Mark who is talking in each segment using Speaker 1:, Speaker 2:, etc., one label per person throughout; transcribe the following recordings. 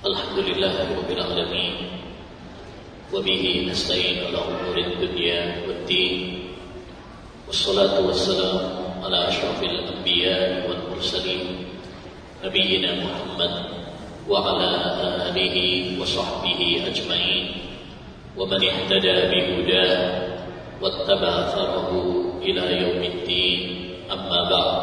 Speaker 1: Alhamdulillahirabbil alamin. Wa bihi nasta'in ala umuri dunya waddin. Wassalatu wassalamu ala asyrafil anbiya'i wal mursalin nabiyyina Muhammad wa ala alihi wa sahbihi ajma'in wa man ihtada bihuda wattaba'a atharahu ila yaumiddin. Amma ba'd.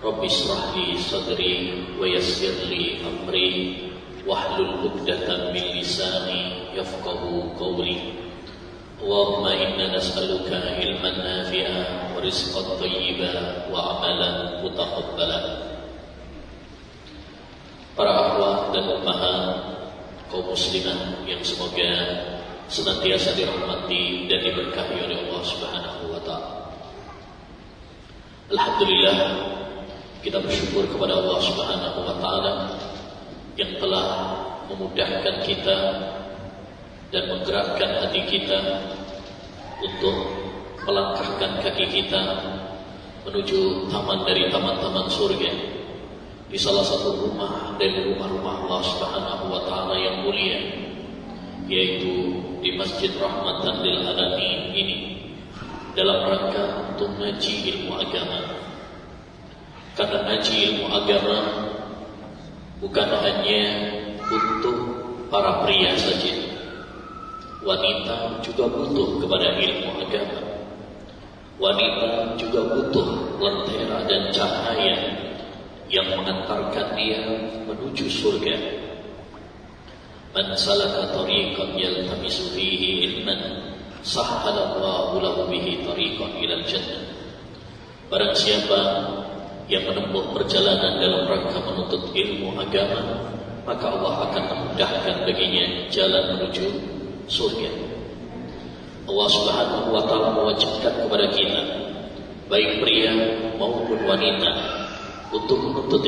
Speaker 1: Rabbi shrah li sadri wa yassir li amri wahlul 'uqdatam min lisani yafqahu qawli. Allahumma inna nas'aluka ilman nafi'an wa rizqan thayyiban wa amalan mutaqabbalan. Para akhwat dan ummahat kaum muslimah yang semoga senantiasa dirahmati dan diberkahi oleh Allah Subhanahu wa taala. Alhamdulillah, kita bersyukur kepada Allah Subhanahu wa taala yang telah memudahkan kita dan menggerakkan hati kita untuk melangkahkan kaki kita menuju taman dari taman-taman surga, di salah satu rumah dari rumah-rumah Allah Subhanahu wa taala yang mulia, yaitu di Masjid Rahmatan lil Alamin ini, dalam rangka untuk ngaji ilmu agama. Karena ngaji ilmu agama bukan hanya untuk para pria saja, wanita juga butuh kepada ilmu agama. Wanita juga butuh lentera dan cahaya yang mengantarkan dia menuju surga. Man salaka tariqan yaltamisu fihi ilman sahhalallahu lahu bihi tariqan ilal jannah. Barang siapa yang menempuh perjalanan dalam rangka menuntut ilmu agama, maka Allah akan memudahkan baginya jalan menuju surga. Allah Subhanahu wa taala mewajibkan kepada kita, baik pria maupun wanita, untuk menuntut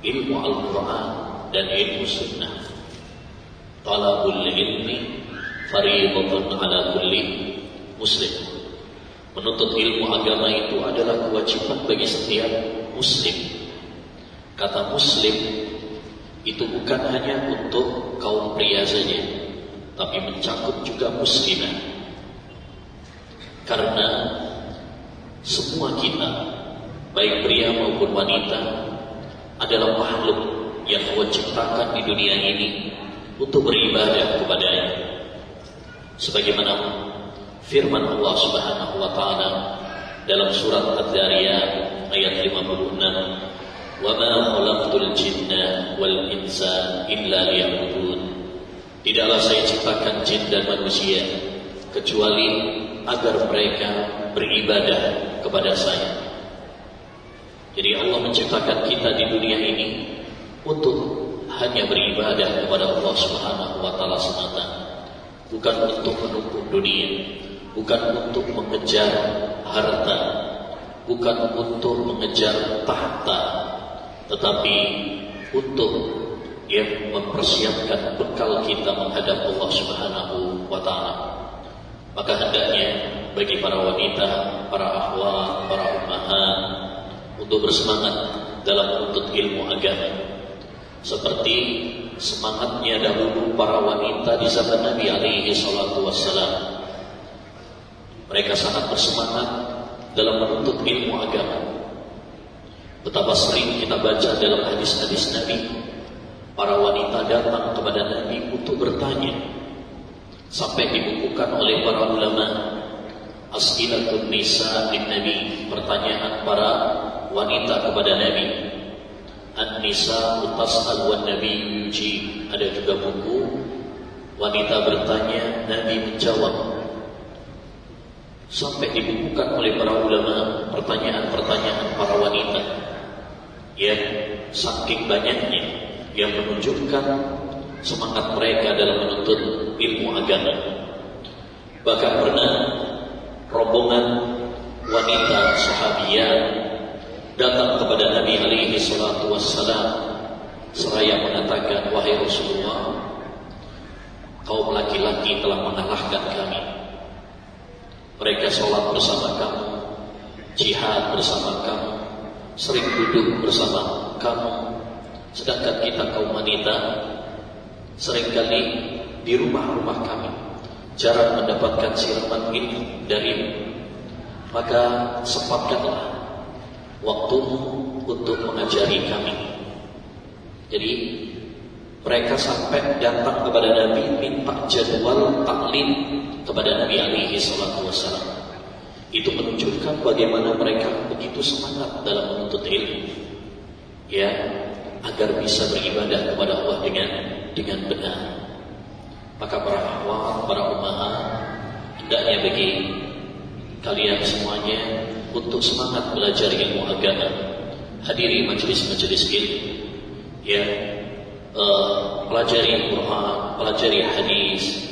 Speaker 1: ilmu Al-Quran dan ilmu Sunnah. Talabul ilmi fariidatun ala kulli muslim. Menuntut ilmu agama itu adalah kewajiban bagi setiap muslim. Kata muslim itu bukan hanya untuk kaum pria saja, tapi mencakup juga muslimah. Karena semua kita, baik pria maupun wanita, adalah makhluk yang Allah ciptakan di dunia ini untuk beribadah kepadanya. Sebagaimana firman Allah Subhanahu wa taala dalam surat Ad-Dariyat ayat 56, "Wa ma khalaqtul jinna wal insa illa liya'budun." Tidaklah saya ciptakan jin dan manusia kecuali agar mereka beribadah kepada saya. Jadi Allah menciptakan kita di dunia ini untuk hanya beribadah kepada Allah Subhanahu wa taala semata, bukan untuk menumpuk dunia, bukan untuk mengejar harta, bukan untuk mengejar tahta, tetapi untuk yang mempersiapkan bekal kita menghadap Allah Subhanahu wa taala. Maka hendaknya bagi para wanita, para akhwat, para ummahat untuk bersemangat dalam menuntut ilmu agama, seperti semangatnya dahulu para wanita di zaman Nabi alaihi salatu wassalam. Mereka sangat bersemangat dalam menuntut ilmu agama. Betapa sering kita baca dalam hadis-hadis Nabi, para wanita datang kepada Nabi untuk bertanya, sampai dibukukan oleh para ulama As'ilatun Nisa lin Nabi, pertanyaan para wanita kepada Nabi. An-Nisa tas'al wan Nabi yuji. Ada juga buku wanita bertanya, Nabi menjawab. Sampai dibukukan oleh para ulama pertanyaan-pertanyaan para wanita yang saking banyaknya, yang menunjukkan semangat mereka dalam menuntut ilmu agama. Bahkan pernah rombongan wanita sahabiyah datang kepada Nabi alaihi salatu wassalam seraya mengatakan, "Wahai Rasulullah, kaum laki-laki telah mengalahkan kami. Mereka sholat bersama kamu, jihad bersama kamu, sering duduk bersama kamu, Sedangkan kita kaum wanita seringkali di rumah-rumah kami jarang mendapatkan siraman ilmu darimu. Maka sempatkanlah waktumu untuk mengajari kami. Jadi mereka sampai datang kepada Nabi minta jadwal taklim kepada Nabi alaihi salatu wassalam. Itu menunjukkan bagaimana mereka begitu semangat dalam menuntut ilmu, ya, agar bisa beribadah kepada Allah dengan benar. Maka para akhwat, para ummahat, hendaknya bagi kalian semuanya untuk semangat belajar ilmu agama. Hadiri majelis-majelis ilmu, ya, pelajari Quran, pelajari hadis,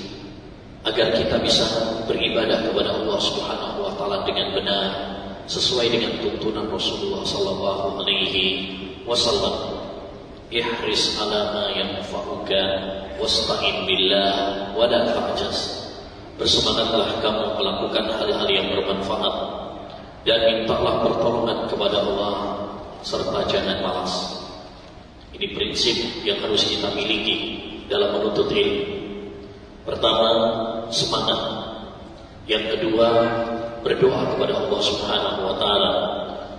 Speaker 1: agar kita bisa beribadah kepada Allah Subhanahu wa taala dengan benar sesuai dengan tuntunan Rasulullah sallallahu alaihi wasallam. Ihris ala ma yanfa'uka wasta'in billah wa la ta'jas. Bersemangatlah kamu melakukan hal-hal yang bermanfaat dan mintalah pertolongan kepada Allah serta jangan malas. Ini prinsip yang harus kita miliki dalam menuntut ilmu. Pertama, semangat. Yang kedua, berdoa kepada Allah Subhanahu wa taala,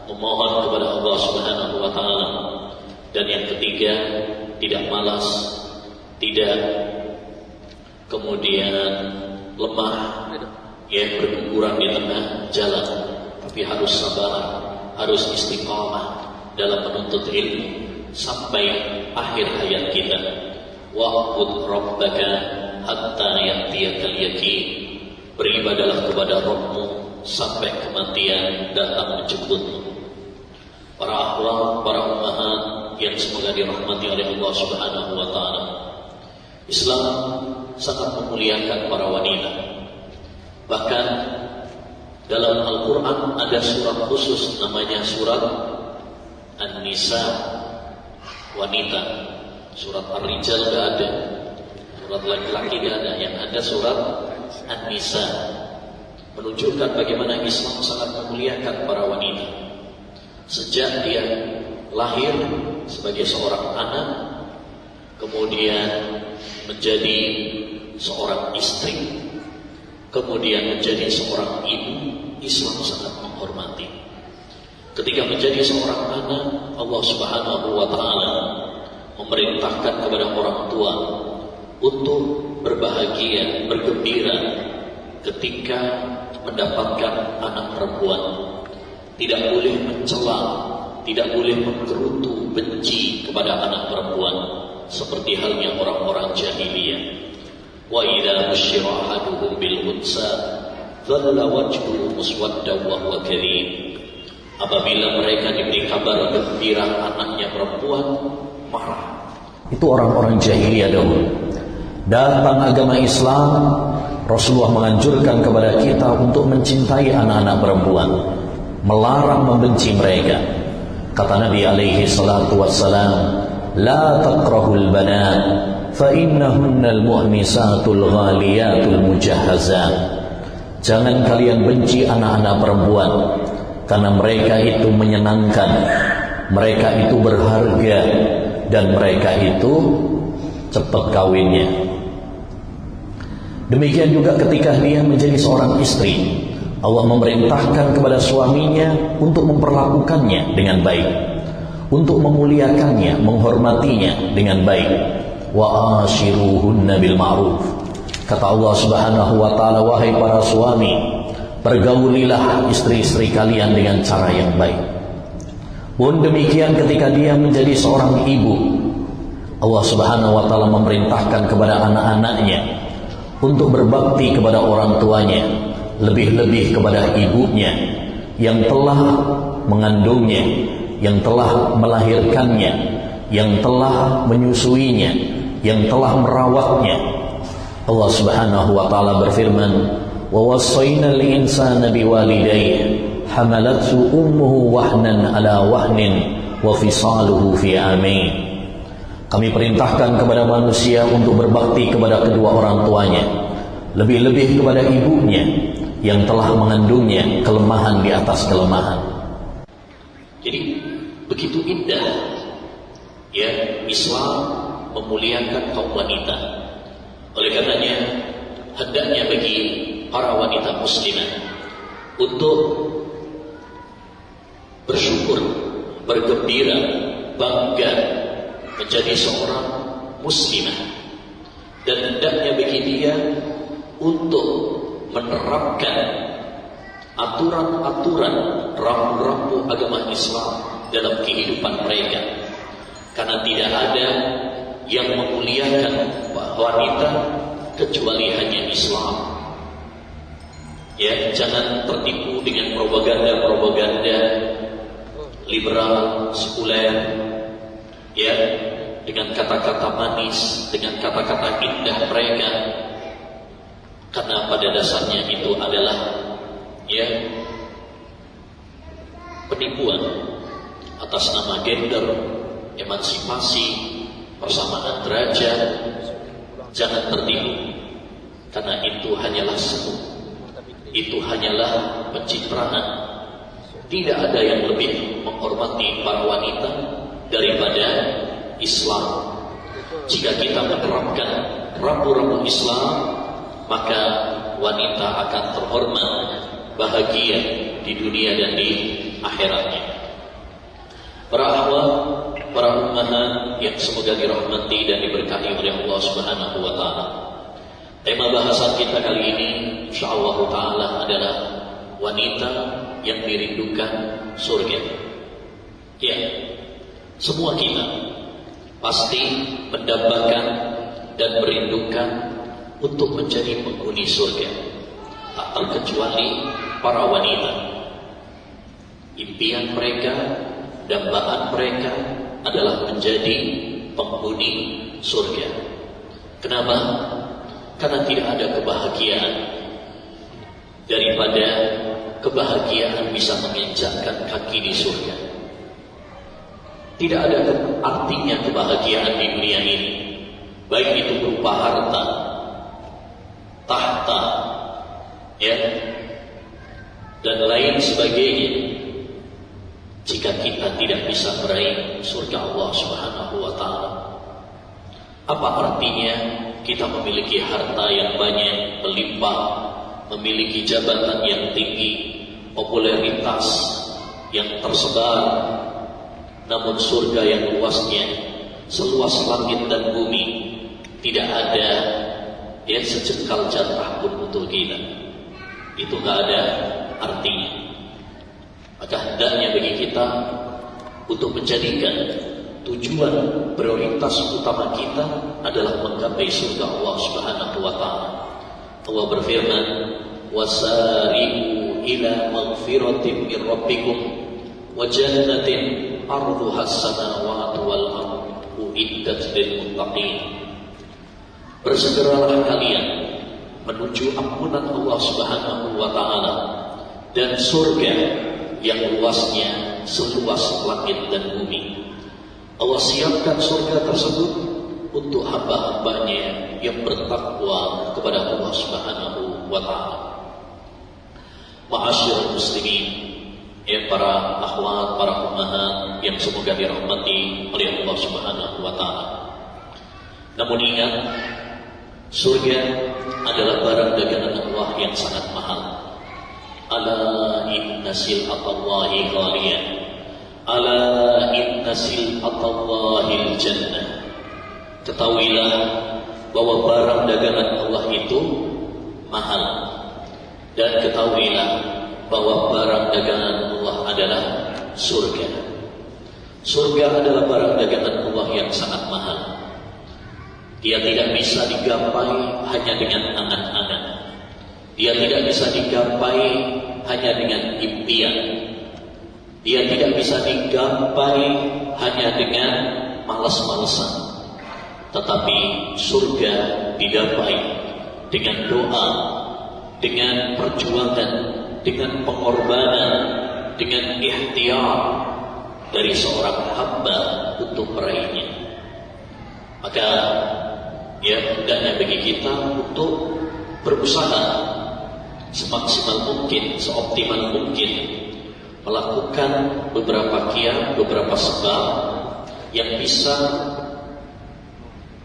Speaker 1: memohon kepada Allah Subhanahu wa taala. Dan yang ketiga, tidak malas, tidak kemudian lemah, ya, berguguran di tengah jalan, tapi harus sabar, harus istiqamah dalam menuntut ilmu sampai akhir hayat kita. Wa'bud rabbaka hatta ya'tiyakal yaqin. Beribadahlah kepada Rabbmu sampai kematian datang menjemputmu. Para akhwat, para ummahat yang semoga dirahmati oleh Allah Subhanahu wa taala. Islam sangat memuliakan para wanita. Bahkan dalam Al-Qur'an ada surat khusus namanya surat An-Nisa, wanita. Surat Ar-Rijal enggak ada. Surat laki-laki enggak ada. Yang ada surat An-Nisa. Menunjukkan bagaimana Islam sangat memuliakan para wanita. Sejak dia lahir sebagai seorang anak, kemudian menjadi seorang istri, kemudian menjadi seorang ibu, Islam sangat menghormati. Ketika menjadi seorang anak, Allah Subhanahu wa taala memerintahkan kepada orang tua untuk berbahagia, bergembira ketika mendapatkan anak perempuan. Tidak boleh mencela, tidak boleh menggerutu, benci kepada anak perempuan seperti halnya orang-orang jahiliyah. Wa idza busyira ahaduhum bil unsa dhalla wajhuhu muswaddan wa huwa kadhib. Apabila mereka diberi kabar gembira anaknya perempuan, marah. Itu orang-orang jahiliyah dahulu. Datang agama Islam, Rasulullah menganjurkan kepada kita untuk mencintai anak-anak perempuan, melarang membenci mereka. Kata Nabi alaihi salatu wassalam, la taqrahul banat fa innahunnal mu'nisatul ghaliyatul mujahhazat. Jangan kalian benci anak-anak perempuan, karena mereka itu menyenangkan, mereka itu berharga, dan mereka itu cepat kawinnya. Demikian juga ketika dia menjadi seorang istri, Allah memerintahkan kepada suaminya untuk memperlakukannya dengan baik, untuk memuliakannya, menghormatinya dengan baik. Wa ashiruhunna bil ma'ruf. Kata Allah Subhanahu wa taala, wahai para suami, pergaulilah istri-istri kalian dengan cara yang baik. Pun demikian ketika dia menjadi seorang ibu, Allah Subhanahu wa taala memerintahkan kepada anak-anaknya untuk berbakti kepada orang tuanya, lebih-lebih kepada ibunya yang telah mengandungnya, yang telah melahirkannya, yang telah menyusuinya, yang telah merawatnya. Allah Subhanahu wa taala berfirman, wa wasainal insana biwalidayhi hamalathu ummuhu wahnan ala wahnin wa fisaluhu fi amain. Kami perintahkan kepada manusia untuk berbakti kepada kedua orang tuanya, lebih-lebih kepada ibunya yang telah mengandungnya, kelemahan di atas kelemahan. Jadi begitu indah Ya, Islam memuliakan kaum wanita. Oleh karenanya, hendaknya bagi para wanita muslimah untuk bersyukur, bergembira, bangga menjadi seorang muslimah, dan hendaknya bagi dia untuk menerapkan aturan-aturan rambu-rambu agama Islam dalam kehidupan mereka, karena tidak ada yang memuliakan wanita kecuali hanya Islam. Ya, jangan tertipu dengan propaganda liberal, sekuler, ya, dengan kata-kata manis, dengan kata-kata indah mereka, karena pada dasarnya itu adalah ya penipuan atas nama gender, emansipasi, persamaan derajat. Jangan tertipu, karena itu hanyalah semu, itu hanyalah pencitraan. Tidak ada yang lebih menghormati para wanita daripada Islam. Jika kita menerapkan rambu-rambu Islam, maka wanita akan terhormat, bahagia di dunia dan di akhiratnya. Para akhwat, para ummahat yang semoga dirahmati dan diberkahi oleh Allah Subhanahu wa taala. Tema bahasan kita kali ini insyaallah taala adalah wanita yang dirindukan surga. Ya, semua kita pasti mendambakan dan merindukan untuk menjadi penghuni surga, tak terkecuali para wanita. Impian mereka, dambaan mereka adalah menjadi penghuni surga. Kenapa? Karena tidak ada kebahagiaan daripada kebahagiaan bisa menginjakkan kaki di surga. Tidak ada artinya kebahagiaan di dunia ini, baik itu berupa harta, tahta, ya, dan lain sebagainya, jika kita tidak bisa meraih surga Allah Subhanahu wa taala. Apa artinya kita memiliki harta yang banyak, melimpah, memiliki jabatan yang tinggi, popularitas yang tersebar, namun surga yang luasnya seluas langit dan bumi, tidak ada ya sejengkal jatah pun untuk kita. Itu gak ada artinya. Maka hendaknya bagi kita untuk menjadikan tujuan prioritas utama kita adalah menggapai surga Allah Subhanahu wa taala. Allah berfirman, "Wasari'u ila maghfiratin min rabbikum wa jannatin 'arduha as-samawati wal ardu uiddat lil muttaqin." Bersegeralah kalian menuju ampunan Allah Subhanahu wa taala dan surga yang luasnya seluas langit dan bumi. Allah siapkan surga tersebut untuk hamba-hambanya yang bertakwa kepada Allah Subhanahu wa taala. Ma'asyiral muslimin, ya para akhwat, para ummahat yang semoga dirahmati oleh Allah Subhanahu wa taala. Namun ingat, surga adalah barang dagangan Allah yang sangat mahal. Ala inna sil'atallahi ghaliyah, ala inna sil'atallahi jannah. Ketahuilah bahwa barang dagangan Allah itu mahal, dan ketahuilah bahwa barang dagangan Allah adalah surga. Surga adalah barang dagangan Allah yang sangat mahal. Dia tidak bisa digapai hanya dengan angan-angan. Dia tidak bisa digapai hanya dengan impian. Dia tidak bisa digapai hanya dengan malas-malasan. Tetapi surga digapai dengan doa, dengan perjuangan, dengan pengorbanan, dengan ikhtiar dari seorang hamba untuk meraihnya. Maka ya hendaknya bagi kita untuk berusaha semaksimal mungkin, seoptimal mungkin melakukan beberapa kiat, beberapa sebab yang bisa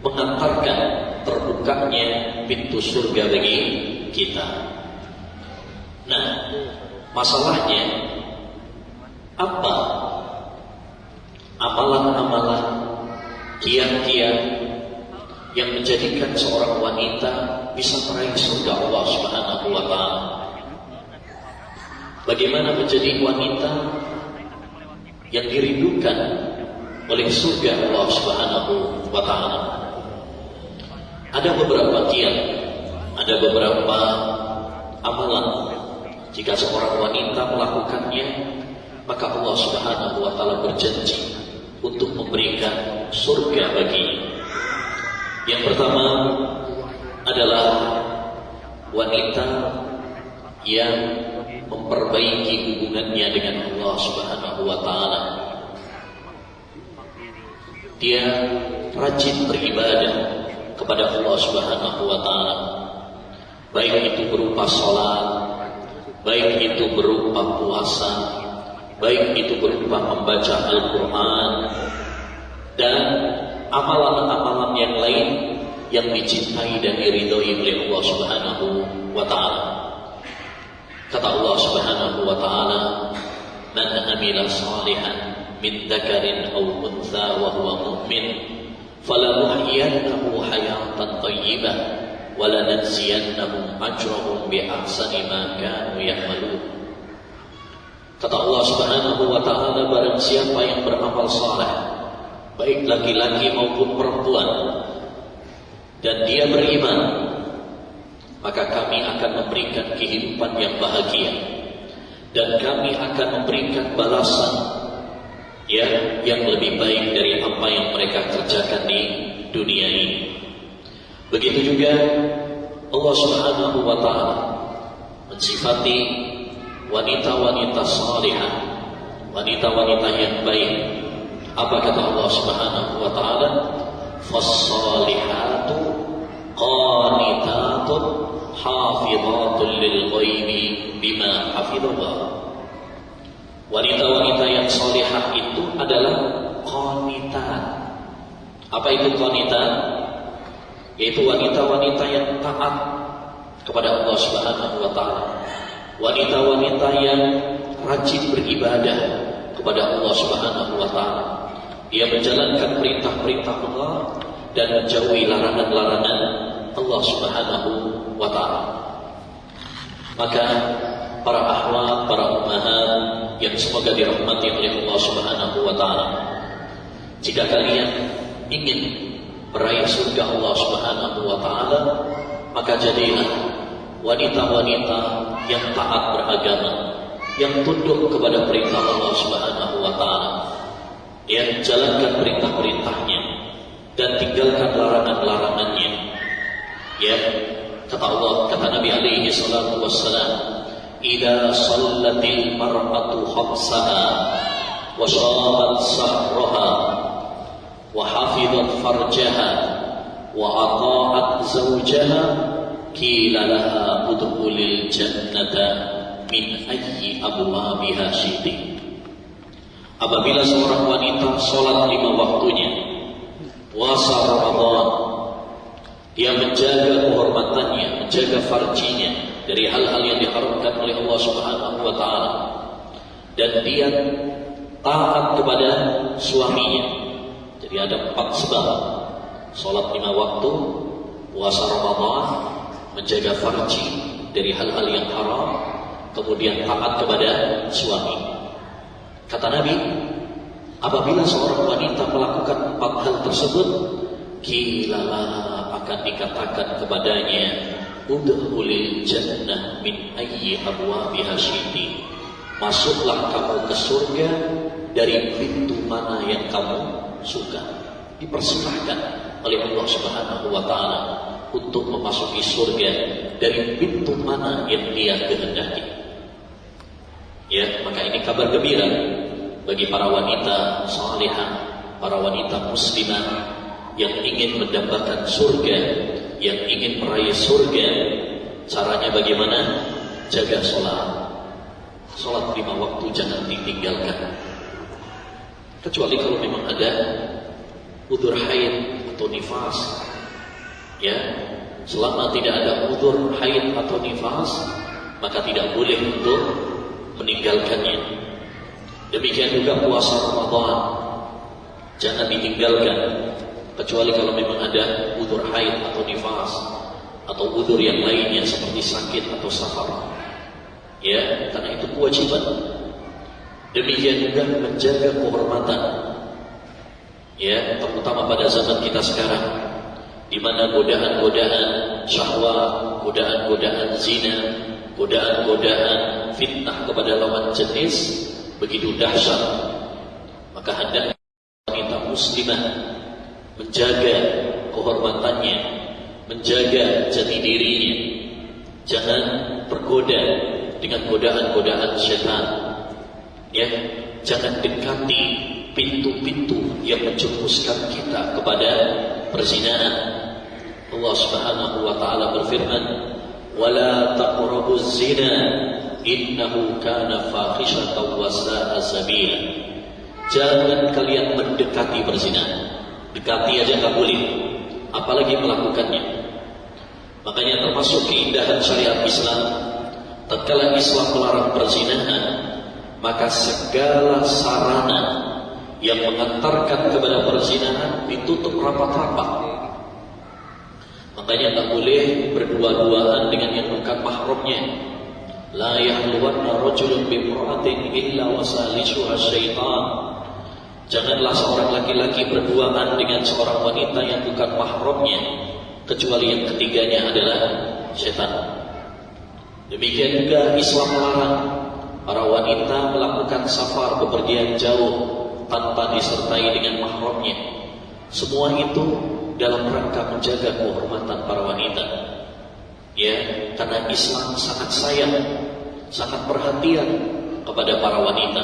Speaker 1: mengantarkan terbukanya pintu surga bagi kita. Nah, masalahnya apa amalan-amalan, kiat-kiat yang menjadikan seorang wanita bisa meraih surga Allah Subhanahu wa taala? Bagaimana menjadi wanita yang dirindukan oleh surga Allah Subhanahu wa taala? Ada beberapa kiat, ada beberapa amalan. Jika seorang wanita melakukannya, maka Allah Subhanahu wa taala berjanji untuk memberikan surga baginya. Yang pertama adalah wanita yang memperbaiki hubungannya dengan Allah Subhanahu wa taala. Dia rajin beribadah kepada Allah Subhanahu wa taala. Baik itu berupa salat, baik itu berupa puasa, baik itu berupa membaca Al-Quran, dan amalan-amalan yang lain yang dicintai dan diridhoi oleh Allah Subhanahu wa taala. Kata Allah Subhanahu wa taala, "Man amila salihan min dzakarin aw untha wa huwa mu'min, falanuhyiyannahu hayatan thayyibah wa lanajziyannahum ajrahum bi ahsani ma kanu ya'malun." Kata Allah Subhanahu wa taala, barang siapa yang beramal saleh, baik laki-laki maupun perempuan, dan dia beriman, maka kami akan memberikan kehidupan yang bahagia, dan kami akan memberikan balasan yang lebih baik dari apa yang mereka kerjakan di dunia ini. Begitu juga Allah Subhanahu wa taala mensifati wanita-wanita salihah, wanita-wanita yang baik. Apa kata Allah Subhanahu wa taala? "Fas-salihatu qanitatun hafizatun lil ghaibi bima hafizallah." Wanita-wanita yang salihah itu adalah qanitat. Apa itu qanitat? Yaitu wanita-wanita yang taat kepada Allah Subhanahu wa taala. Wanita-wanita yang rajin beribadah kepada Allah Subhanahu wa taala. Dia menjalankan perintah-perintah Allah dan menjauhi larangan-larangan Allah Subhanahu wa taala. Maka para akhwat, para ummahat yang semoga dirahmati oleh Allah Subhanahu wa taala, jika kalian ingin meraih surga Allah Subhanahu wa taala, maka jadilah wanita-wanita yang taat beragama, yang tunduk kepada perintah Allah Subhanahu wa taala, yang jalankan perintah-perintahnya dan tinggalkan larangan-larangannya. Ya, kata Allah, kata Nabi alaihi salatu wassalam, "Idza shallatil mar'atu khamsaha wa shamat sahraha wa hafizat farjaha wa ata'at zawjaha, qila laha udkhulil jannata min ayyi abwabiha syi'ti." Apabila seorang wanita sholat 5 waktunya, puasa Ramadan, dia menjaga kehormatannya, menjaga farjinya dari hal-hal yang diharamkan oleh Allah Subhanahu wa taala, dan dia taat kepada suaminya. Jadi ada 4 sebab: sholat 5 waktu, puasa Ramadan, menjaga farji dari hal-hal yang haram, kemudian taat kepada suami. Kata Nabi, apabila seorang wanita melakukan 4 hal tersebut, kilalah akan dikatakan kepadanya, udkhulil jannah min ayyi abwabiha syi'ti, masuklah kamu ke surga dari pintu mana yang kamu suka. Dipersilahkan oleh Allah Subhanahu wa taala untuk memasuki surga dari pintu mana yang dia kehendaki. Ya, maka ini kabar gembira bagi para wanita salihah, para wanita muslimah yang ingin mendapatkan surga, yang ingin meraih surga. Caranya bagaimana? Jaga sholat. Sholat 5 waktu jangan ditinggalkan. Kecuali kalau memang ada udzur haid atau nifas. Ya, selama tidak ada udzur haid atau nifas, maka tidak boleh untuk meninggalkannya. Demikian juga puasa Ramadan, jangan ditinggalkan kecuali kalau memang ada udzur haid atau nifas atau udzur yang lainnya seperti sakit atau safar. Ya, karena itu kewajiban. Demikian juga menjaga kehormatan. Ya, terutama pada zaman kita sekarang, di mana godaan-godaan syahwat, godaan-godaan zina, godaan-godaan fitnah kepada lawan jenis begitu dahsyat. Maka hendaknya wanita muslimah menjaga kehormatannya, menjaga jati dirinya, jangan tergoda dengan godaan-godaan syaitan. Ya, jangan dekati pintu-pintu yang menjerumuskan kita kepada perzinahan. Allah Subhanahu wa taala berfirman, "Wala taqrabuz zina innahu kana fahisyatan wa sa'a sabila." Jangan kalian mendekati perzinahan. Dekati aja enggak boleh, apalagi melakukannya. Makanya termasuk keindahan syariat Islam, tatkala Islam melarang perzinahan, maka segala sarana yang mengantarkan kepada perzinahan ditutup rapat-rapat. Makanya tak boleh berdua-duaan dengan yang bukan mahramnya. La yahluwanna rajulun bimra'atin illa wasalisuha syaitan. Janganlah seorang laki-laki berduaan dengan seorang wanita yang bukan mahramnya, kecuali yang ketiganya adalah syaitan. Demikian juga Islam melarang para wanita melakukan safar, bepergian jauh tanpa disertai dengan mahramnya. Semua itu dalam rangka menjaga kehormatan para wanita. Ya, karena Islam sangat sayang, sangat perhatian kepada para wanita.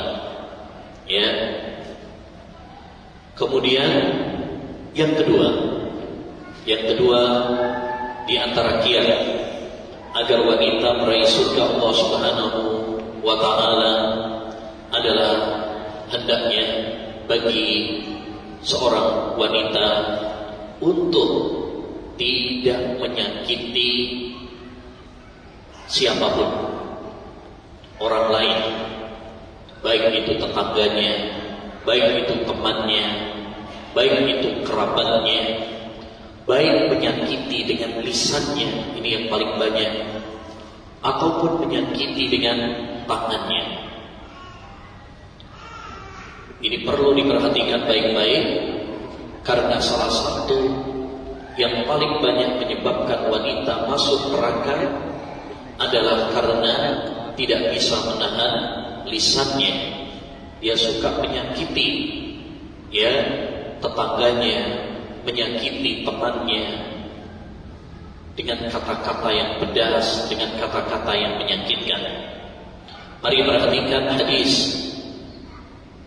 Speaker 1: Ya. Kemudian yang kedua di antara kiat agar wanita meraih surga Allah Subhanahu wa taala adalah hendaknya bagi seorang wanita untuk tidak menyakiti siapapun, orang lain, baik itu tetangganya, baik itu temannya, baik itu kerabatnya, baik menyakiti dengan lisannya, ini yang paling banyak, ataupun menyakiti dengan tangannya. Ini perlu diperhatikan baik-baik, karena salah satu yang paling banyak menyebabkan wanita masuk neraka adalah karena tidak bisa menahan lisannya. Dia suka menyakiti ya tetangganya, menyakiti temannya dengan kata-kata yang pedas, dengan kata-kata yang menyakitkan. Mari perhatikan hadis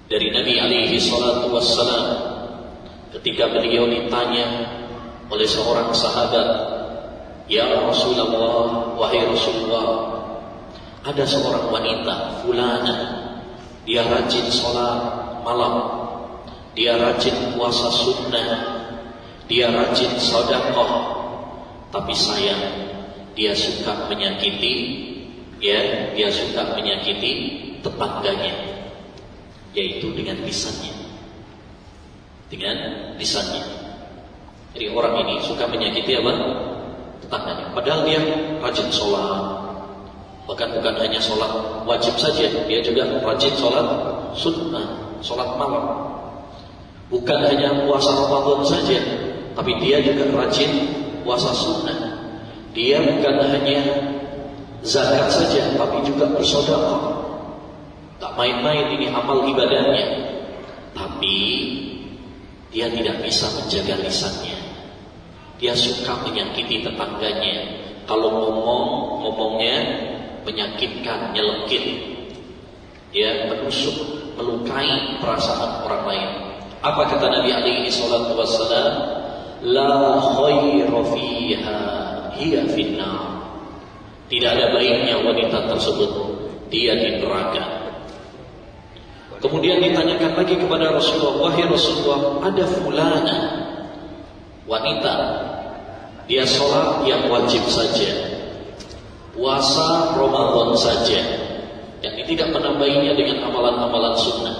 Speaker 1: dari Nabi alaihi salatu wassalam ketika beliau ditanya oleh seorang sahabat, "Ya Rasulullah, wahai Rasulullah, ada seorang wanita fulana, dia rajin sholat malam, dia rajin puasa sunnah, dia rajin sedekah, tapi sayang dia suka menyakiti dia suka menyakiti tetangganya, yaitu dengan lisannya." Dengan lisannya. Jadi orang ini suka menyakiti apa? Tetangganya. Padahal dia rajin sholat. Bahkan bukan hanya sholat wajib saja, dia juga rajin sholat sunnah, sholat malam. Bukan hanya puasa Ramadan saja, tapi dia juga rajin puasa sunnah. Dia bukan hanya zakat saja, tapi juga bersedekah. Tak main-main ini amal ibadahnya. Tapi dia tidak bisa menjaga lisannya. Dia suka menyakiti tetangganya. Kalau ngomongnya menyakitkan, nyelekit, ya, menusuk, melukai perasaan orang lain. Apa kata Nabi alaihi salatu wassalam? La khayra fiha hiya finnar. Tidak ada baiknya wanita tersebut, dia di neraka. Kemudian ditanyakan lagi kepada Rasulullah, wahai Rasulullah, ada fulana, wanita, dia sholat yang wajib saja, puasa Ramadan saja, yang tidak menambahinya dengan amalan-amalan sunnah.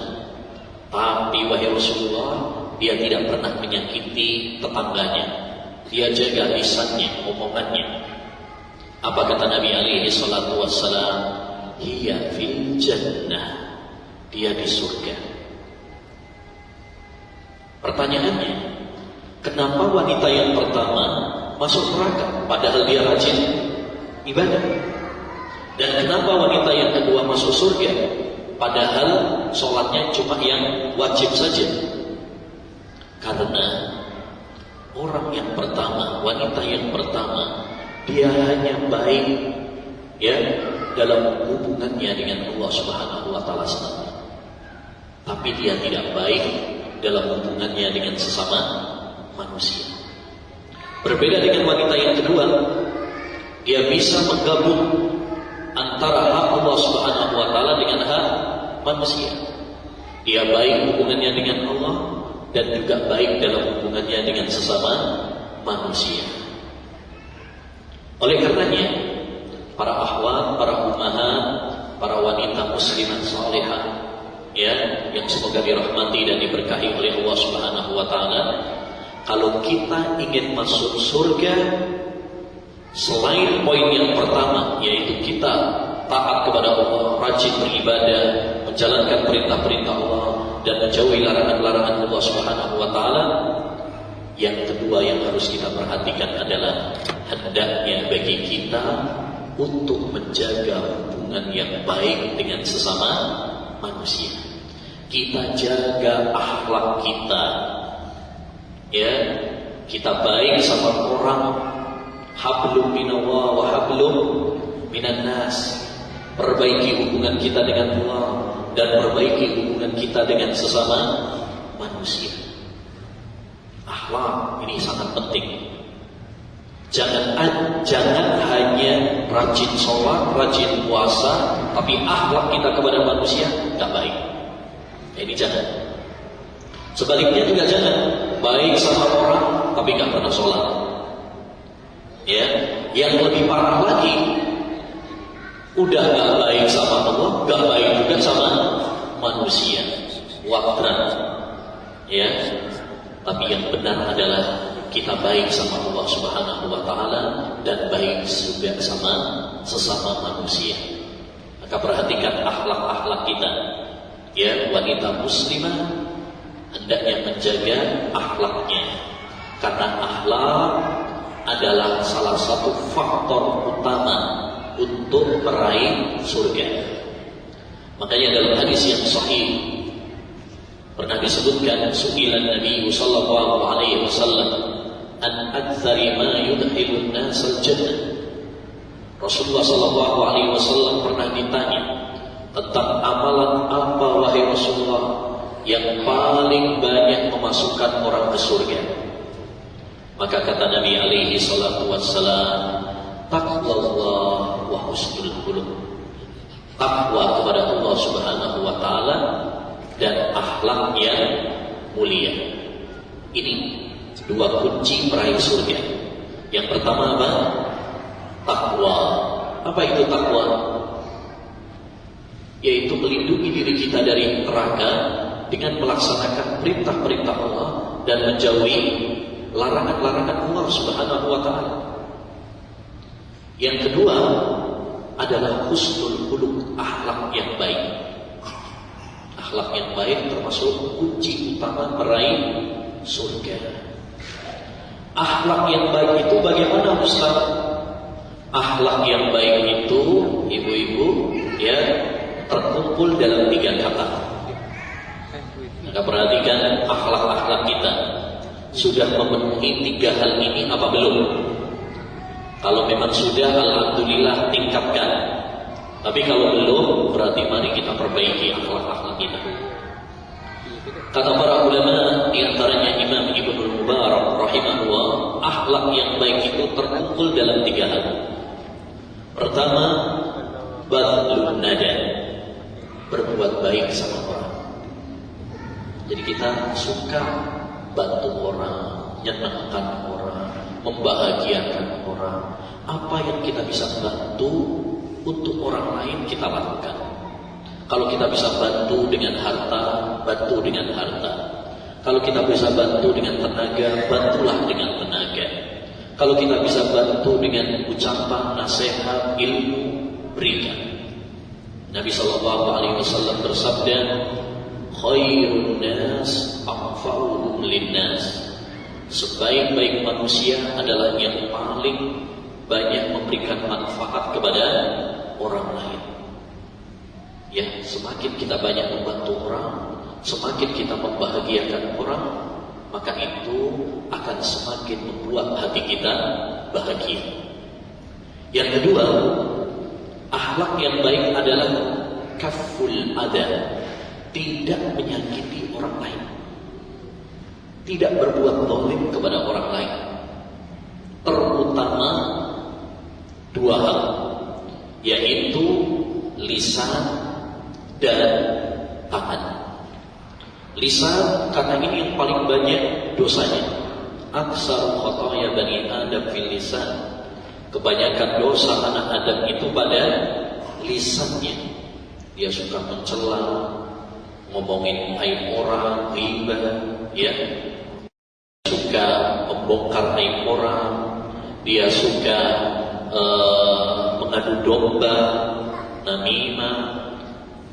Speaker 1: Tapi wahai Rasulullah, dia tidak pernah menyakiti tetangganya, dia jaga lisannya, omongannya. Apa kata Nabi alaihi salatu wassalam? Hiya fil jannah, dia di surga. Pertanyaannya, kenapa wanita yang pertama masuk neraka padahal dia rajin ibadah? Dan kenapa wanita yang kedua masuk surga padahal sholatnya cuma yang wajib saja? Karena orang yang pertama, wanita yang pertama, dia hanya baik ya dalam hubungannya dengan Allah Subhanahu wa taala semata. Tapi dia tidak baik dalam hubungannya dengan sesama manusia. Berbeda dengan wanita yang kedua, dia bisa menggabung antara hak Allah Subhanahu wa taala dengan hak manusia. Dia baik hubungannya dengan Allah dan juga baik dalam hubungannya dengan sesama manusia. Oleh karenanya, para akhwat, para ummahat, para wanita muslimat salihah ya, yang semoga dirahmati dan diberkahi oleh Allah Subhanahu wa taala, kalau kita ingin masuk surga, selain poin yang pertama yaitu kita taat kepada Allah, rajin beribadah, menjalankan perintah-perintah Allah dan menjauhi larangan-larangan Allah Subhanahu wa taala, yang kedua yang harus kita perhatikan adalah hendaknya bagi kita untuk menjaga hubungan yang baik dengan sesama manusia. Kita jaga akhlak kita, ya, kita baik sama orang. Hablum minallah wa hablum minan nas. Perbaiki hubungan kita dengan Allah dan perbaiki hubungan kita dengan sesama manusia. Akhlak ini sangat penting. Jangan hanya rajin sholat, rajin puasa, tapi akhlak kita kepada manusia tidak baik. Ini jangan. Sebaliknya juga jangan baik sama orang tapi nggak pernah sholat. Ya, yang lebih parah lagi, udah nggak baik sama Allah, nggak baik juga sama manusia. Wakran, ya. Tapi yang benar adalah kita baik sama Allah Subhanahu wa taala dan baik juga sama sesama manusia. Maka perhatikan akhlak-akhlak kita. Ya, wanita muslimah hendaknya menjaga akhlaknya. Karena akhlak adalah salah satu faktor utama untuk meraih surga. Makanya dalam hadis yang sahih pernah disebutkan, su'ilan Nabi sallallahu alaihi wasallam an aktsari ma yudkhilun nas al-jannah. Rasulullah sallallahu alaihi wasallam pernah ditanya tentang amalan apa wahai Rasulullah yang paling banyak memasukkan orang ke surga. Maka kata Nabi alaihi salatu wassalam, taqwallah wa husnul khuluq. Takwa kepada Allah Subhanahu wa taala dan akhlak yang mulia. Ini dua kunci meraih surga. Yang pertama apa? Takwa. Apa itu takwa? Yaitu melindungi diri kita dari neraka dengan melaksanakan perintah-perintah Allah dan menjauhi larangan-larangan Allah Subhanahu wa taala. Yang kedua adalah husnul khuluq, akhlak yang baik. Akhlak yang baik termasuk kunci utama meraih surga. Akhlak yang baik itu bagaimana, Ustaz? Akhlak yang baik itu, ibu-ibu, ya, terkumpul dalam 3 kata. Maka perhatikan akhlak-akhlak kita sudah memenuhi 3 hal ini apa belum? Kalau memang sudah, alhamdulillah, tingkatkan. Tapi kalau belum, berarti mari kita perbaiki akhlak-akhlak kita. Kata para ulama, di antaranya Imam Ibnul Mubarak rahimahullah, akhlak yang baik itu terkumpul dalam 3 hal. Pertama, badlun nada, berbuat baik sama orang. Jadi kita suka bantu orang, nyenangkan orang, membahagiakan orang. Apa yang kita bisa bantu untuk orang lain kita lakukan. Kalau kita bisa bantu dengan harta, bantu dengan harta. Kalau kita bisa bantu dengan tenaga, bantulah dengan tenaga. Kalau kita bisa bantu dengan ucapan, nasihat, ilmu, berikan. Nabi SAW bersabda, khairun nas anfa'uhum linnas. Sebaik-baik manusia adalah yang paling banyak memberikan manfaat kepada orang lain. Ya, semakin kita banyak membantu orang, semakin kita membahagiakan orang, maka itu akan semakin membuat hati kita bahagia. Yang kedua, akhlak yang baik adalah kaful adha, tidak menyakiti orang lain, tidak berbuat zalim kepada orang lain, terutama dua hal, yaitu lisan dan tangan. Lisan, karena ini yang paling banyak dosanya. Aksar khataya bani Adam fil lisan. Kebanyakan dosa anak Adam itu pada lisannya. Dia suka mencela, ngomongin aib orang, ghibah, ya. Suka membongkar aib orang, dia suka mengadu domba, namimah,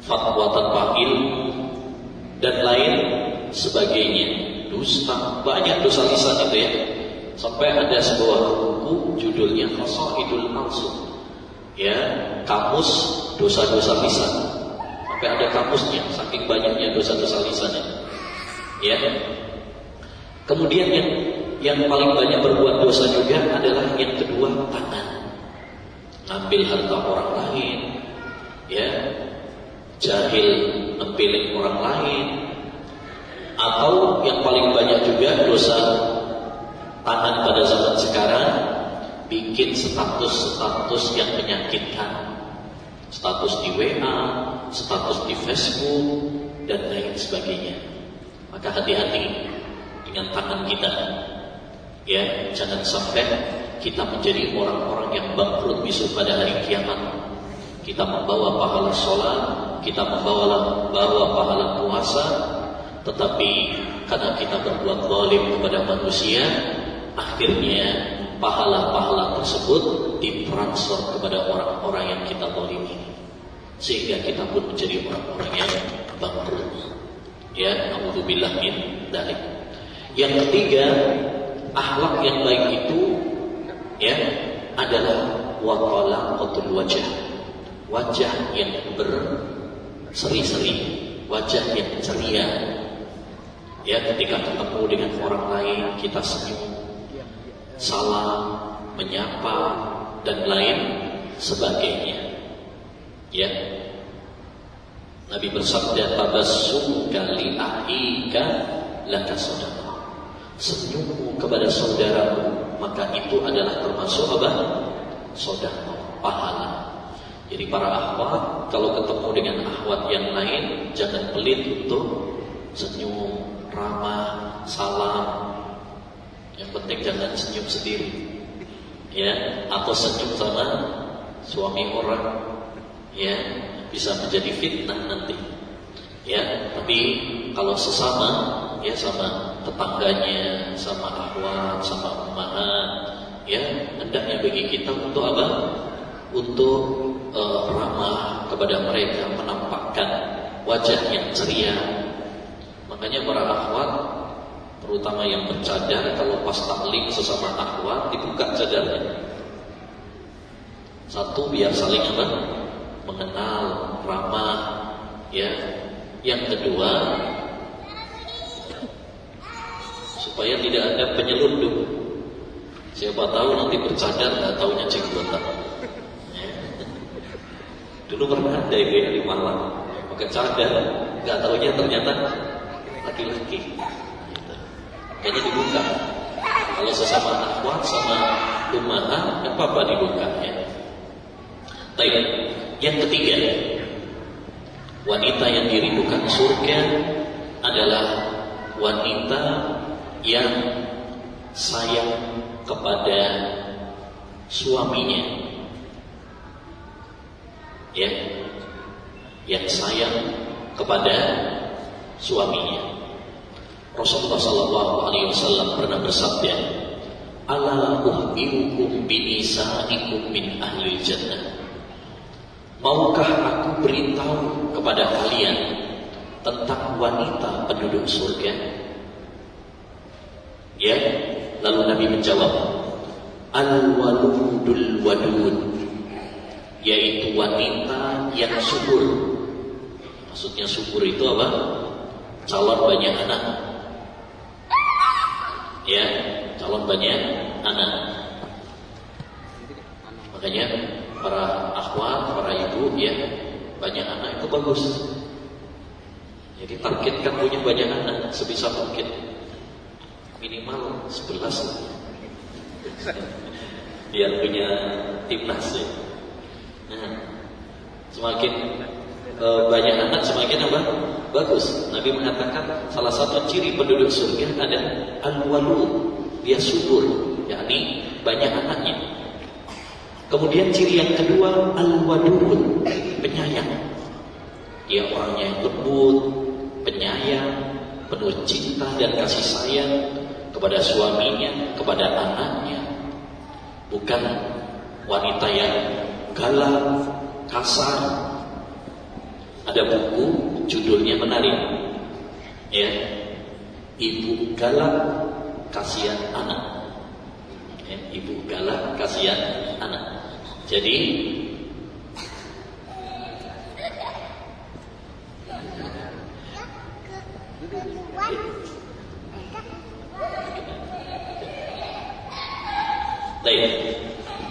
Speaker 1: fatwa tanpa ilmu, dan lain sebagainya. Dusta, banyak dosa lisan itu ya. Sampai ada sebuah buku judulnya Qasaidul Mansur, ya, kamus dosa-dosa lisan. Sampai ada kamusnya, saking banyaknya dosa-dosa lisannya. Ya. Kemudian yang paling banyak berbuat dosa juga adalah yang kedua, tangan. Ngambil harta orang lain, ya, jahil nempelin orang lain, atau yang paling banyak juga dosa tangan pada zaman sekarang, bikin status-status yang menyakitkan, status di WA, status di Facebook, dan lain sebagainya. Maka hati-hati dengan tangan kita, ya, jangan sampai kita menjadi orang-orang yang bangkrut besok pada hari kiamat. Kita membawa pahala sholat, kita membawa pahala puasa, tetapi karena kita berbuat zalim kepada manusia, akhirnya pahala-pahala tersebut ditransfer kepada orang-orang yang kita zalimi, sehingga kita pun menjadi orang-orang yang bangkrut. Ya, naudzubillah min dzalik. Yang ketiga, akhlak yang baik itu, ya, adalah talaqatul wajh. Wajah yang berseri-seri, wajah yang ceria. Ya, ketika ketemu dengan orang lain kita senyum, salam, menyapa, dan lain sebagainya. Ya. Nabi bersabda, tabassumuka li akhika laka sadaqah. Senyummu kepada saudaramu, maka itu adalah termasuk apa? Sedekah, pahala. Jadi para akhwat, kalau ketemu dengan akhwat yang lain, jangan pelit untuk senyum, ramah, salam. Yang penting jangan senyum sendiri, ya, atau senyum sama suami orang, ya, bisa menjadi fitnah nanti. Ya, tapi kalau sesama, ya, sama tetangganya, sama akhwat, sama ummahat, ya, hendaknya bagi kita untuk apa? Untuk ramah kepada mereka, menampakkan wajah yang ceria. Makanya para akhwat, terutama yang bercadar, kalau pas taklim sesama akhwat, dibuka cadarnya. Satu, biar saling apa? Mengenal, ramah, ya. Yang kedua, supaya tidak ada penyelundup. Siapa tahu nanti bercadar nggak taunya jenggotan. Ya. Dulu pernah ada ibu yang di Malang pakai cadar, nggak taunya ternyata laki-laki. Gitu. Kayaknya dibuka. Kalau sesama akhwat sama ummahat, nggak apa-apa dibuka. Ya. Baik. Yang ketiga, wanita yang dirindukan surga adalah wanita yang sayang kepada suaminya, ya, yang sayang kepada suaminya. Rasulullah SAW pernah bersabda, "Ala uhbirukum binisaikum min ahlil jannah." Maukah aku beritahu kepada kalian tentang wanita penduduk surga? Ya, lalu Nabi menjawab, "Al-waludul wadud," yaitu wanita yang subur. Maksudnya subur itu apa? Calon banyak anak. Ya, calon banyak anak. Makanya para akhwat, para ibu, ya, banyak anak itu bagus. Jadi targetkan punya banyak anak sebisa mungkin, minimal 11, biar punya timnas ya. Nah, semakin banyak anak semakin apa? Bagus. Nabi mengatakan salah satu ciri penduduk surga ada al-walud, dia subur, yakni banyak anaknya. Kemudian ciri yang kedua al-wadud, penyayang. Dia orangnya yang lembut, penyayang, penuh cinta dan kasih sayang kepada suaminya, kepada anaknya. Bukan wanita yang galak, kasar. Ada buku judulnya menarik, ya, Ibu Galak Kasihan Anak, ya, Ibu Galak Kasihan Anak. Jadi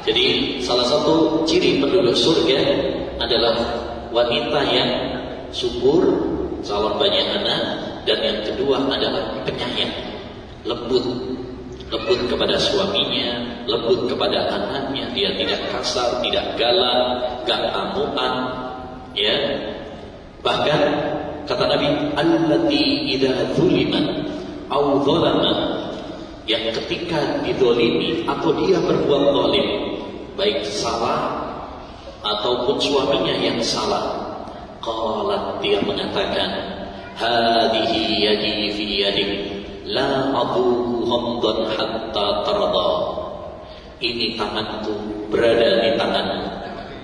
Speaker 1: jadi salah satu ciri penduduk surga adalah wanita yang subur, calon banyak anak, dan yang kedua adalah penyayang, lembut kepada suaminya, lembut kepada anaknya. Dia tidak kasar, tidak galak, gak amuan, ya. Bahkan kata Nabi, allati idza zuliman aw zalama, yang ketika dizalimi atau dia berbuat zalim, baik salah ataupun suaminya yang salah, qalat, dia mengatakan, hadhihi yadi fi yadik la adhuku hamdan hatta tarda. Ini tanganku berada di tanganmu,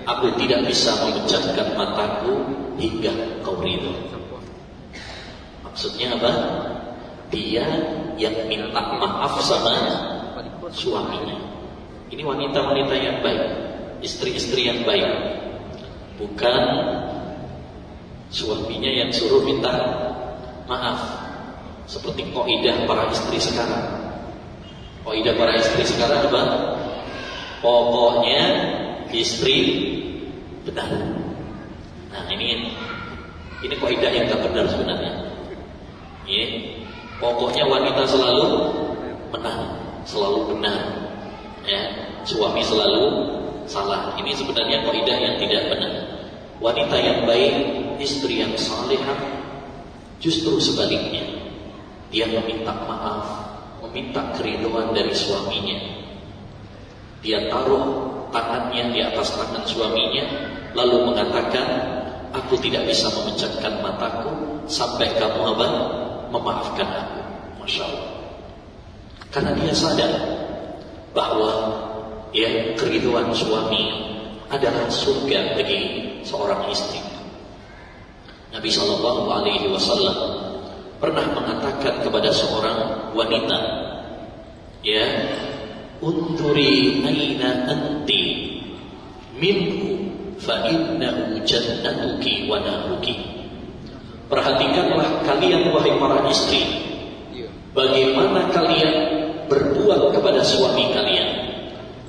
Speaker 1: aku tidak bisa memejamkan mataku hingga kau ridho. Maksudnya apa? Dia yang minta maaf sama suaminya. Ini wanita-wanita yang baik, istri-istri yang baik, bukan suaminya yang suruh minta maaf. Seperti kaidah para istri sekarang. Kaidah para istri sekarang apa? Pokoknya istri benar. Nah, ini kaidah yang tak benar sebenarnya. Ya, pokoknya wanita selalu menang, selalu benar. Ya, suami selalu salah. Ini sebenarnya kaidah yang tidak benar. Wanita yang baik, istri yang salihah, justru sebaliknya. Dia meminta maaf, meminta keridhaan dari suaminya. Dia taruh tangannya di atas tangan suaminya, lalu mengatakan, aku tidak bisa memejamkan mataku sampai kamu apa? Memaafkan aku. Masya Allah. Karena dia sadar bahwa ya, keridhaan suami adalah surga bagi seorang istri. Nabi SAW pernah mengatakan kepada seorang wanita, ya, unduri aina anti minhu fa innahu jannatuki wa naruki. Perhatikanlah kalian wahai para istri, bagaimana kalian berbuat kepada suami kalian,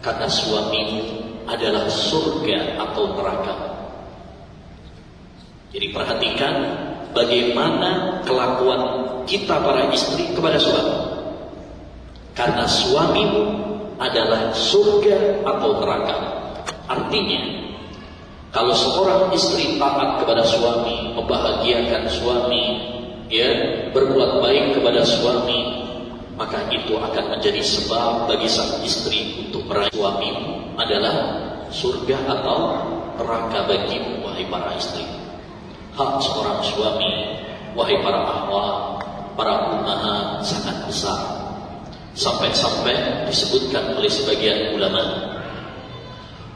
Speaker 1: karena suamimu adalah surga atau neraka. Jadi perhatikan bagaimana kelakuan kita para istri kepada suami, karena suamimu adalah surga atau neraka. Artinya, kalau seorang istri taat kepada suami, membahagiakan suami, ya berbuat baik kepada suami, maka itu akan menjadi sebab bagi sang istri untuk meraih suamimu adalah surga atau neraka bagimu, wahai para istri. Hak seorang suami, wahai para akhwat, para ummahat, sangat besar. Sampai-sampai disebutkan oleh sebagian ulama,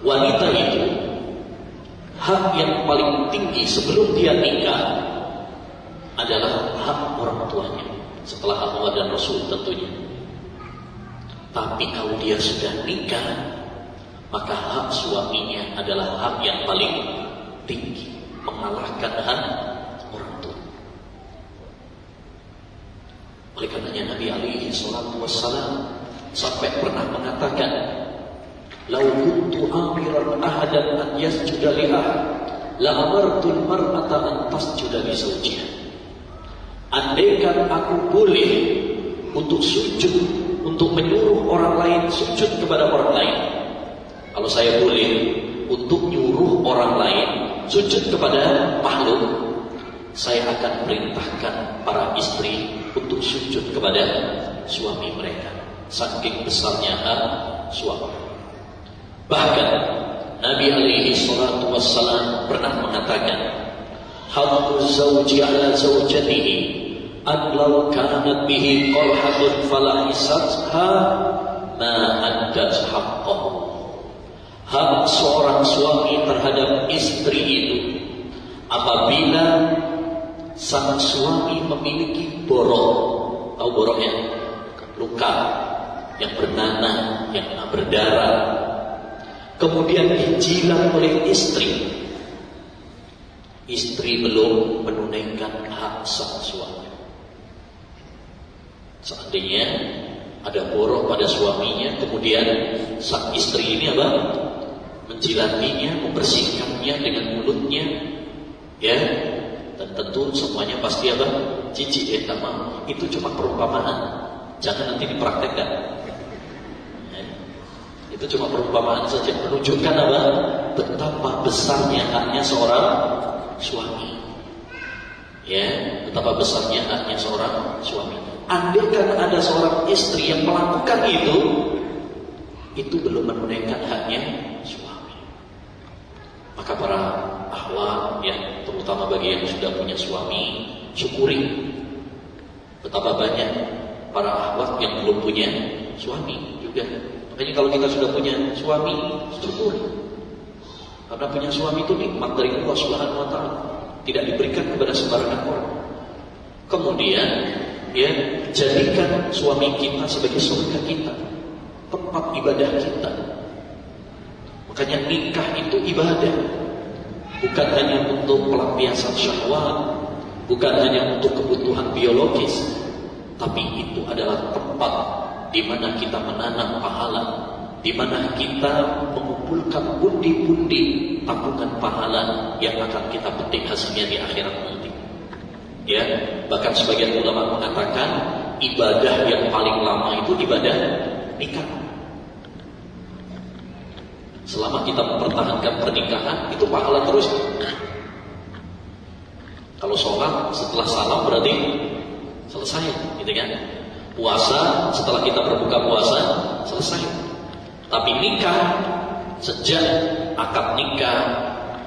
Speaker 1: wanita itu hak yang paling tinggi sebelum dia nikah adalah hak orang tuanya, setelah Allah dan Rasul tentunya. Tapi kalau dia sudah nikah, maka hak suaminya adalah hak yang paling tinggi, mengalahkan hak orang tua. Oleh karenanya Nabi alaihi salatu wassalam sampai pernah mengatakan, "Lau kuntu amiran ahadan an yasjuda li ahad, la amartul mar'ata an tasjuda li zawjiha." Andaikan aku boleh untuk sujud, untuk menyuruh orang lain sujud kepada orang lain, kalau saya boleh untuk nyuruh orang lain sujud kepada makhluk, saya akan perintahkan para istri untuk sujud kepada suami mereka. Saking besarnya hak suami. Bahkan Nabi alaihi salatu wassalam pernah mengatakan, haqqu zawji ala zawjatihi an law kanat bihi qarhatun fala hisatha ma addat haqqahu. Hak seorang suami terhadap istri itu, apabila sang suami memiliki borok, tahu borok ya? Luka yang bernanah, yang berdarah, kemudian dijilat oleh istri, istri belum menunaikan hak sang suami. Seandainya ada borok pada suaminya, kemudian sang istri ini apa? Menjilatinya, membersihkannya dengan mulutnya, ya, dan tentu semuanya pasti apa? Jijik, tak mau. Itu cuma perumpamaan, jangan nanti dipraktekkan. Ya. Itu cuma perumpamaan saja, menunjukkan apa? Betapa besarnya haknya seorang suami. Ya, betapa besarnya haknya seorang suami. Andaikan ada seorang istri yang melakukan itu belum menunaikan haknya suami. Maka para akhwat, ya, terutama bagi yang sudah punya suami, syukuri. Betapa banyak para akhwat yang belum punya suami juga. Makanya kalau kita sudah punya suami, syukuri. Karena punya suami itu nikmat dari Allah Subhanahu wa taala, tidak diberikan kepada sembarangan orang. Kemudian, ya, jadikan suami kita sebagai surga kita, tempat ibadah kita. Makanya nikah itu ibadah, bukan hanya untuk pelampiasan syahwat, bukan hanya untuk kebutuhan biologis, tapi itu adalah tempat di mana kita menanam pahala, di mana kita mengumpulkan pundi-pundi tabungan pahala yang akan kita petik hasilnya di akhirat nanti. Ya, bahkan sebagian ulama mengatakan ibadah yang paling lama itu ibadah nikah. Selama kita mempertahankan pernikahan, itu pahala terus. Kalau sholat setelah salam berarti selesai, gitu kan? Puasa setelah kita berbuka puasa selesai. Tapi nikah, sejak akad nikah,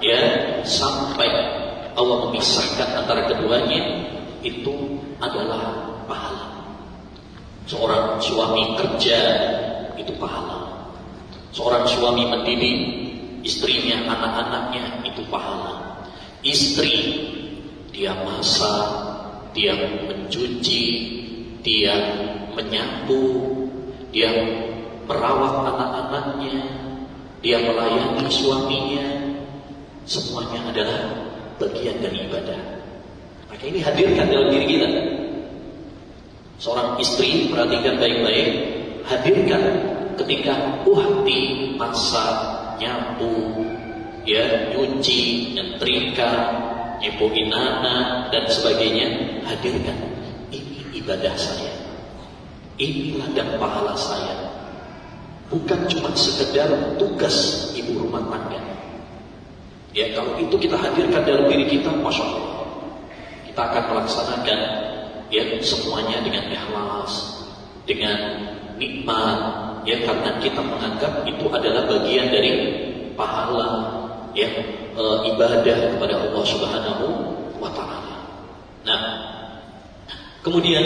Speaker 1: ya, sampai Allah memisahkan antara keduanya, itu adalah pahala. Seorang suami kerja, itu pahala. Seorang suami mendidik istrinya, anak-anaknya, itu pahala. Istri, dia masak, dia mencuci, dia menyapu, dia merawat anak-anaknya, dia melayani suaminya. Semuanya adalah bagian dari ibadah. Maka ini hadirkan dalam diri kita. Seorang istri, perhatikan baik-baik, hadirkan ketika uhti, masak, nyapu, ya, nyuci, nyetrika, nyepoin anak dan sebagainya, hadirkan. Ini ibadah saya, ini ladang pahala saya, bukan cuma sekedar tugas ibu rumah tangga. Ya, kalau itu kita hadirkan dalam diri kita, masya Allah, kita kita akan melaksanakan ya semuanya dengan ikhlas, dengan nikmat, ya karena kita menganggap itu adalah bagian dari pahala ya ibadah kepada Allah Subhanahu wa taala. Nah, kemudian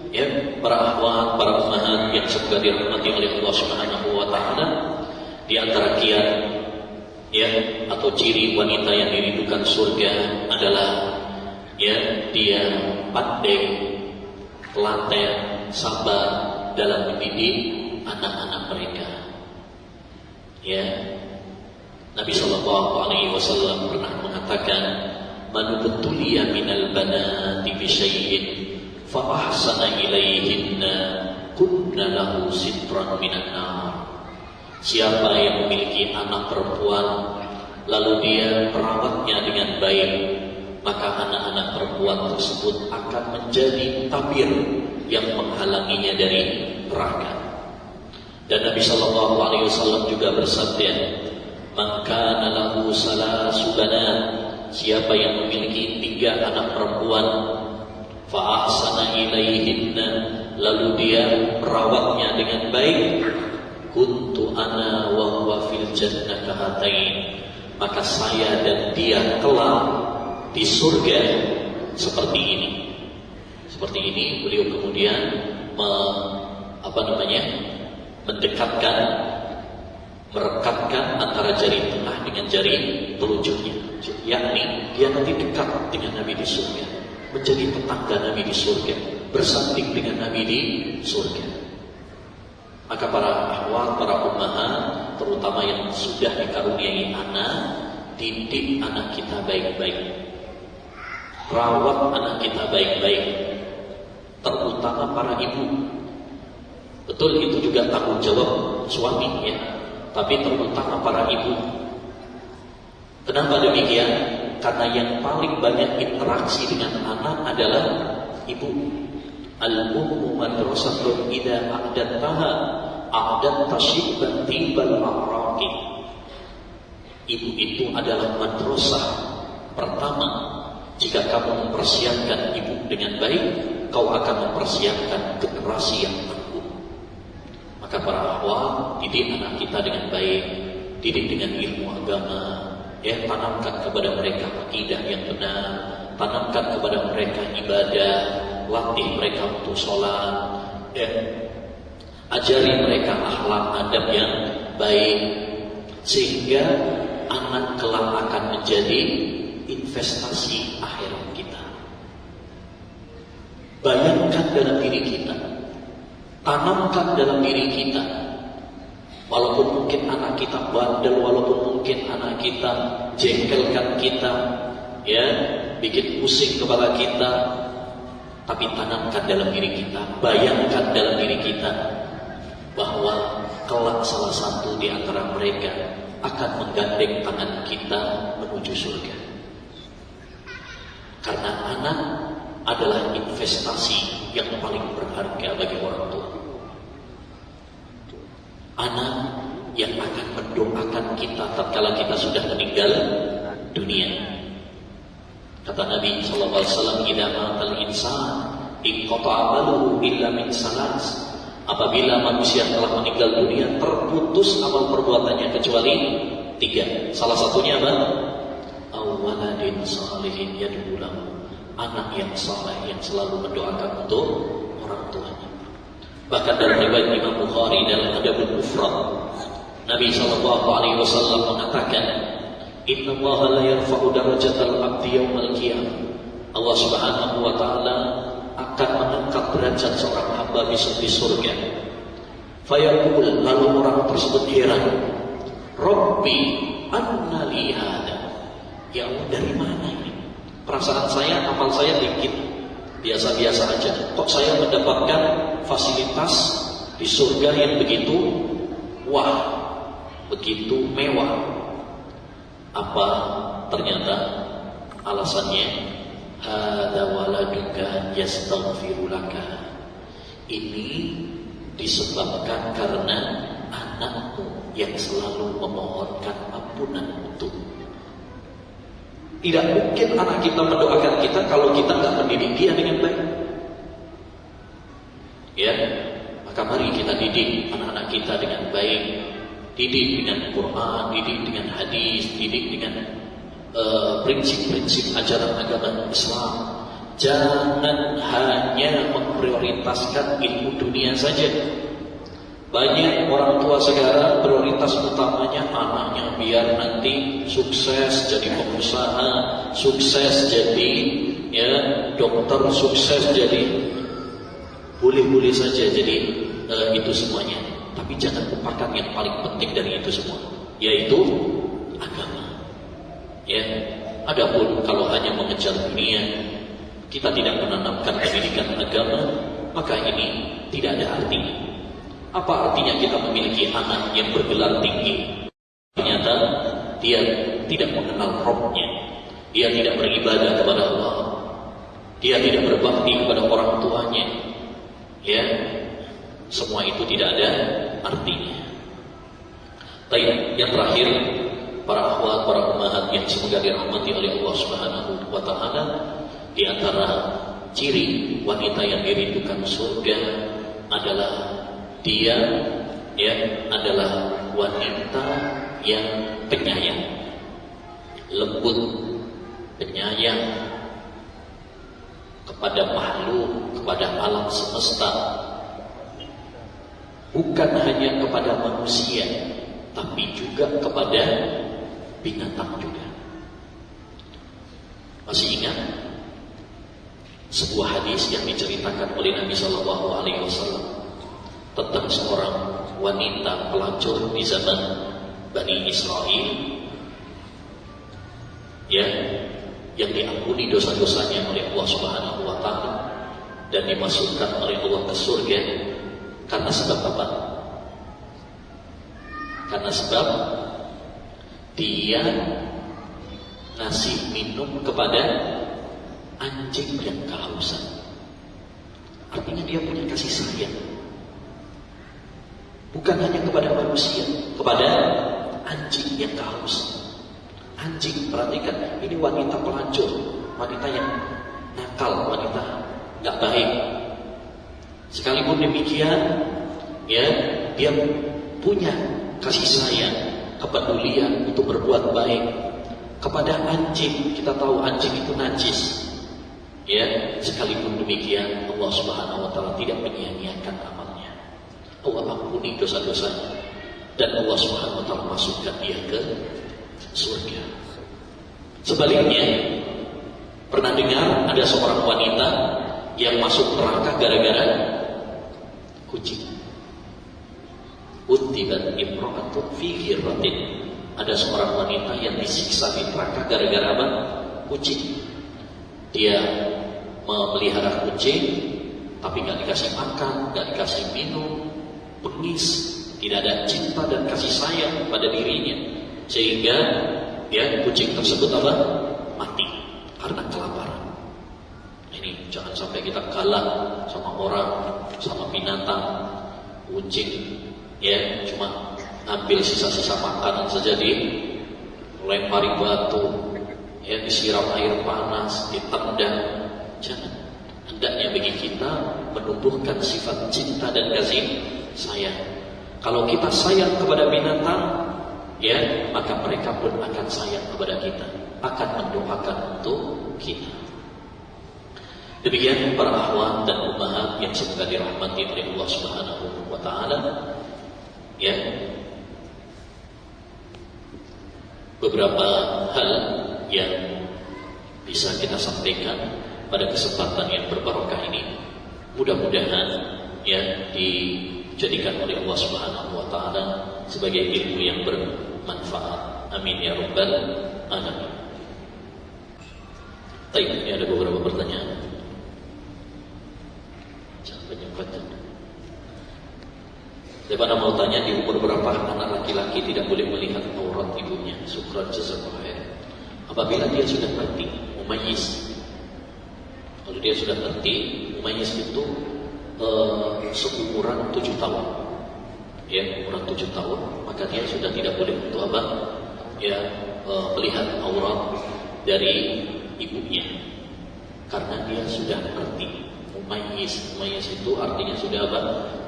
Speaker 1: ya para akhwat, para ummahat yang semoga dirahmati oleh Allah Subhanahu wa taala, di antara kiat ya atau ciri wanita yang dirindukan surga adalah ya dia pandai, telaten, sabar dalam mendidik anak-anak mereka. Ya, Nabi Shallallahu Alaihi Wasallam pernah mengatakan, "Man ubtuliya minal banati bi syai'in fa ahsana ilaihinna kunna lahu sitran minan nar." Siapa yang memiliki anak perempuan lalu dia merawatnya dengan baik, maka anak-anak perempuan tersebut akan menjadi tabir yang menghalanginya dari neraka. Dan Nabi Shallallahu Alaihi Wasallam juga bersabda, "Man kana lahu salasu banat," siapa yang memiliki 3 anak perempuan, fa ahsana ilaihinna, lalu dia merawatnya dengan baik, kuntu ana wa huwa fil jannah kahatain, maka saya dan dia kelak di surga seperti ini. Seperti ini beliau kemudian mendekatkan, merekatkan antara jari tengah dengan jari telunjuknya, yakni dia nanti dekat dengan Nabi di surga, menjadi tetangga Nabi di surga, bersanding dengan Nabi di surga. Maka para akhwat, para ummahat, terutama yang sudah dikaruniai anak, didik anak kita baik-baik, rawat anak kita baik-baik, terutama para ibu. Betul, itu juga tanggung jawab suami ya, tapi terutama para ibu. Kenapa demikian? Karena yang paling banyak interaksi dengan anak adalah ibu. Al-ummu madrasatun idza a'dattaha a'datta shibban tibal a'raqi. Ibu itu adalah madrasah pertama. Jika kamu mempersiapkan ibu dengan baik, kau akan mempersiapkan generasi yang tangguh. Maka para akhwat, didik anak kita dengan baik, didik dengan ilmu agama, ya, tanamkan kepada mereka akidah yang benar, tanamkan kepada mereka ibadah, latih mereka untuk sholat, ya, ajari mereka akhlak adab yang baik, sehingga anak kelak akan menjadi investasi akhirat kita. Bayangkan dalam diri kita, tanamkan dalam diri kita. Walaupun mungkin anak kita bandel, walaupun mungkin anak kita jengkelkan kita, ya, bikin pusing kepala kita, tapi tanamkan dalam diri kita, bayangkan dalam diri kita bahwa kelak salah satu di antara mereka akan menggandeng tangan kita menuju surga. Karena anak adalah investasi yang paling berharga bagi orang tua. Anak yang akan mendoakan kita tatkala kita sudah meninggal dunia. Kata Nabi SAW, "Idza matal insan inqata'a amaluhu illa min salas." Apabila manusia telah meninggal dunia, terputus amal perbuatannya kecuali 3. Salah satunya apa? Awaladin salihin yad'u lahu, anak yang saleh yang selalu mendoakan untuk orang tuanya. Bahkan dalam riwayat Imam Bukhari dalam Adabul Mufrad, Nabi SAW mengatakan, "Inna Allah la yarfa'u darajatal abdi yaumal qiyamah." Allah Subhanahu wa taala akan mengangkat derajat seorang hamba besok di surga. Fayaqul, lalu orang tersebut heran, "Rabbi, anna li hada?" Ya Allah, dari mana ini? Perasaan saya, amal saya dikit, biasa-biasa aja. Kok saya mendapatkan fasilitas di surga yang begitu wah, begitu mewah? Apa ternyata alasannya? Hada waladuka yastaghfiru laka. Ini disebabkan karena anakmu yang selalu memohonkan ampunan untukmu. Tidak mungkin anak kita mendoakan kita kalau kita nggak mendidik dia dengan baik. Ya, maka mari kita didik anak-anak kita dengan baik, didik dengan Quran, didik dengan hadis, didik dengan prinsip-prinsip ajaran agama Islam. Jangan hanya memprioritaskan ilmu dunia saja. Banyak orang tua sekarang prioritas utamanya anaknya biar nanti sukses jadi pengusaha, sukses jadi dokter, sukses jadi boleh-boleh saja jadi itu semuanya. Tapi jangan lupakan yang paling penting dari itu semua, yaitu agama. Ya, adapun kalau hanya mengejar dunia, kita tidak menanamkan pendidikan agama, maka ini tidak ada artinya. Apa artinya kita memiliki anak yang bergelar tinggi, ternyata dia tidak mengenal Rabb-nya, dia tidak beribadah kepada Allah, dia tidak berbakti kepada orang tuanya, ya, semua itu tidak ada artinya. Baik, yang terakhir, para akhwat, para ummahat yang semoga dirahmati oleh Allah Subhanahu wa taala, di antara ciri wanita yang dirindukan surga adalah dia adalah wanita yang penyayang, lembut, penyayang kepada makhluk, kepada alam semesta, bukan hanya kepada manusia, tapi juga kepada binatang juga. Masih ingat sebuah hadis yang diceritakan oleh Nabi Shallallahu Alaihi Wasallam tentang seorang wanita pelacur di zaman Bani Israel, ya, yang diampuni dosa-dosanya oleh Allah Subhanahu wa taala dan dimasukkan oleh Allah ke surga karena sebab apa? Karena sebab dia ngasih minum kepada anjing yang kehausan. Artinya dia punya kasih sayang, bukan hanya kepada manusia, kepada anjing yang kehausan. Anjing, perhatikan, ini wanita pelacur, wanita yang nakal, wanita nggak baik. Sekalipun demikian, ya, dia punya kasih sayang, kepedulian untuk berbuat baik kepada anjing. Kita tahu anjing itu najis, ya. Sekalipun demikian, Allah Subhanahu wa taala tidak menyia-nyiakan amalnya. Allah ampuni dosa-dosanya dan Allah Subhanahu wa taala masukkan dia ke surga. Sebaliknya, pernah dengar ada seorang wanita yang masuk neraka gara-gara kucing. Utibat imra'atun fi ghirratin. Ada seorang wanita yang disiksa di neraka gara-gara apa? Kucing. Dia memelihara kucing, tapi nggak dikasih makan, nggak dikasih minum, bengis, tidak ada cinta dan kasih sayang pada dirinya, sehingga ya kucing tersebut apa? Mati karena kelaparan. Ini jangan sampai kita kalah sama orang, sama binatang. Kucing ya cuma ambil sisa-sisa makanan saja, dilempari batu, ya disiram air panas, ditendang. Jangan. Hendaknya bagi kita menumbuhkan sifat cinta dan kasih sayang. Kalau kita sayang kepada binatang, ya, maka mereka pun akan sayang kepada kita, akan mendoakan untuk kita. Demikian para akhwat dan ummahat yang semoga dirahmati oleh Allah Subhanahu wa taala, ya. Beberapa hal yang bisa kita sampaikan pada kesempatan yang berbarokah ini, mudah-mudahan ya dijadikan oleh Allah Subhanahu wa taala sebagai ilmu yang bermanfaat. Amin ya rabbal alamin. Baik, ini ada beberapa pertanyaan. Jangan banyak. Saya mau tanya, di umur berapa anak laki-laki tidak boleh melihat aurat ibunya? Syukran jazakallahu khair. Apabila dia sudah ngerti, mumayyiz. Kalau dia sudah ngerti, mumayyiz itu seumuran 7 tahun. Ya, umuran 7 tahun, maka dia sudah tidak boleh untuk apa? Ya, melihat aurat dari ibunya, karena dia sudah mengerti. Mumayyiz itu artinya sudah apa?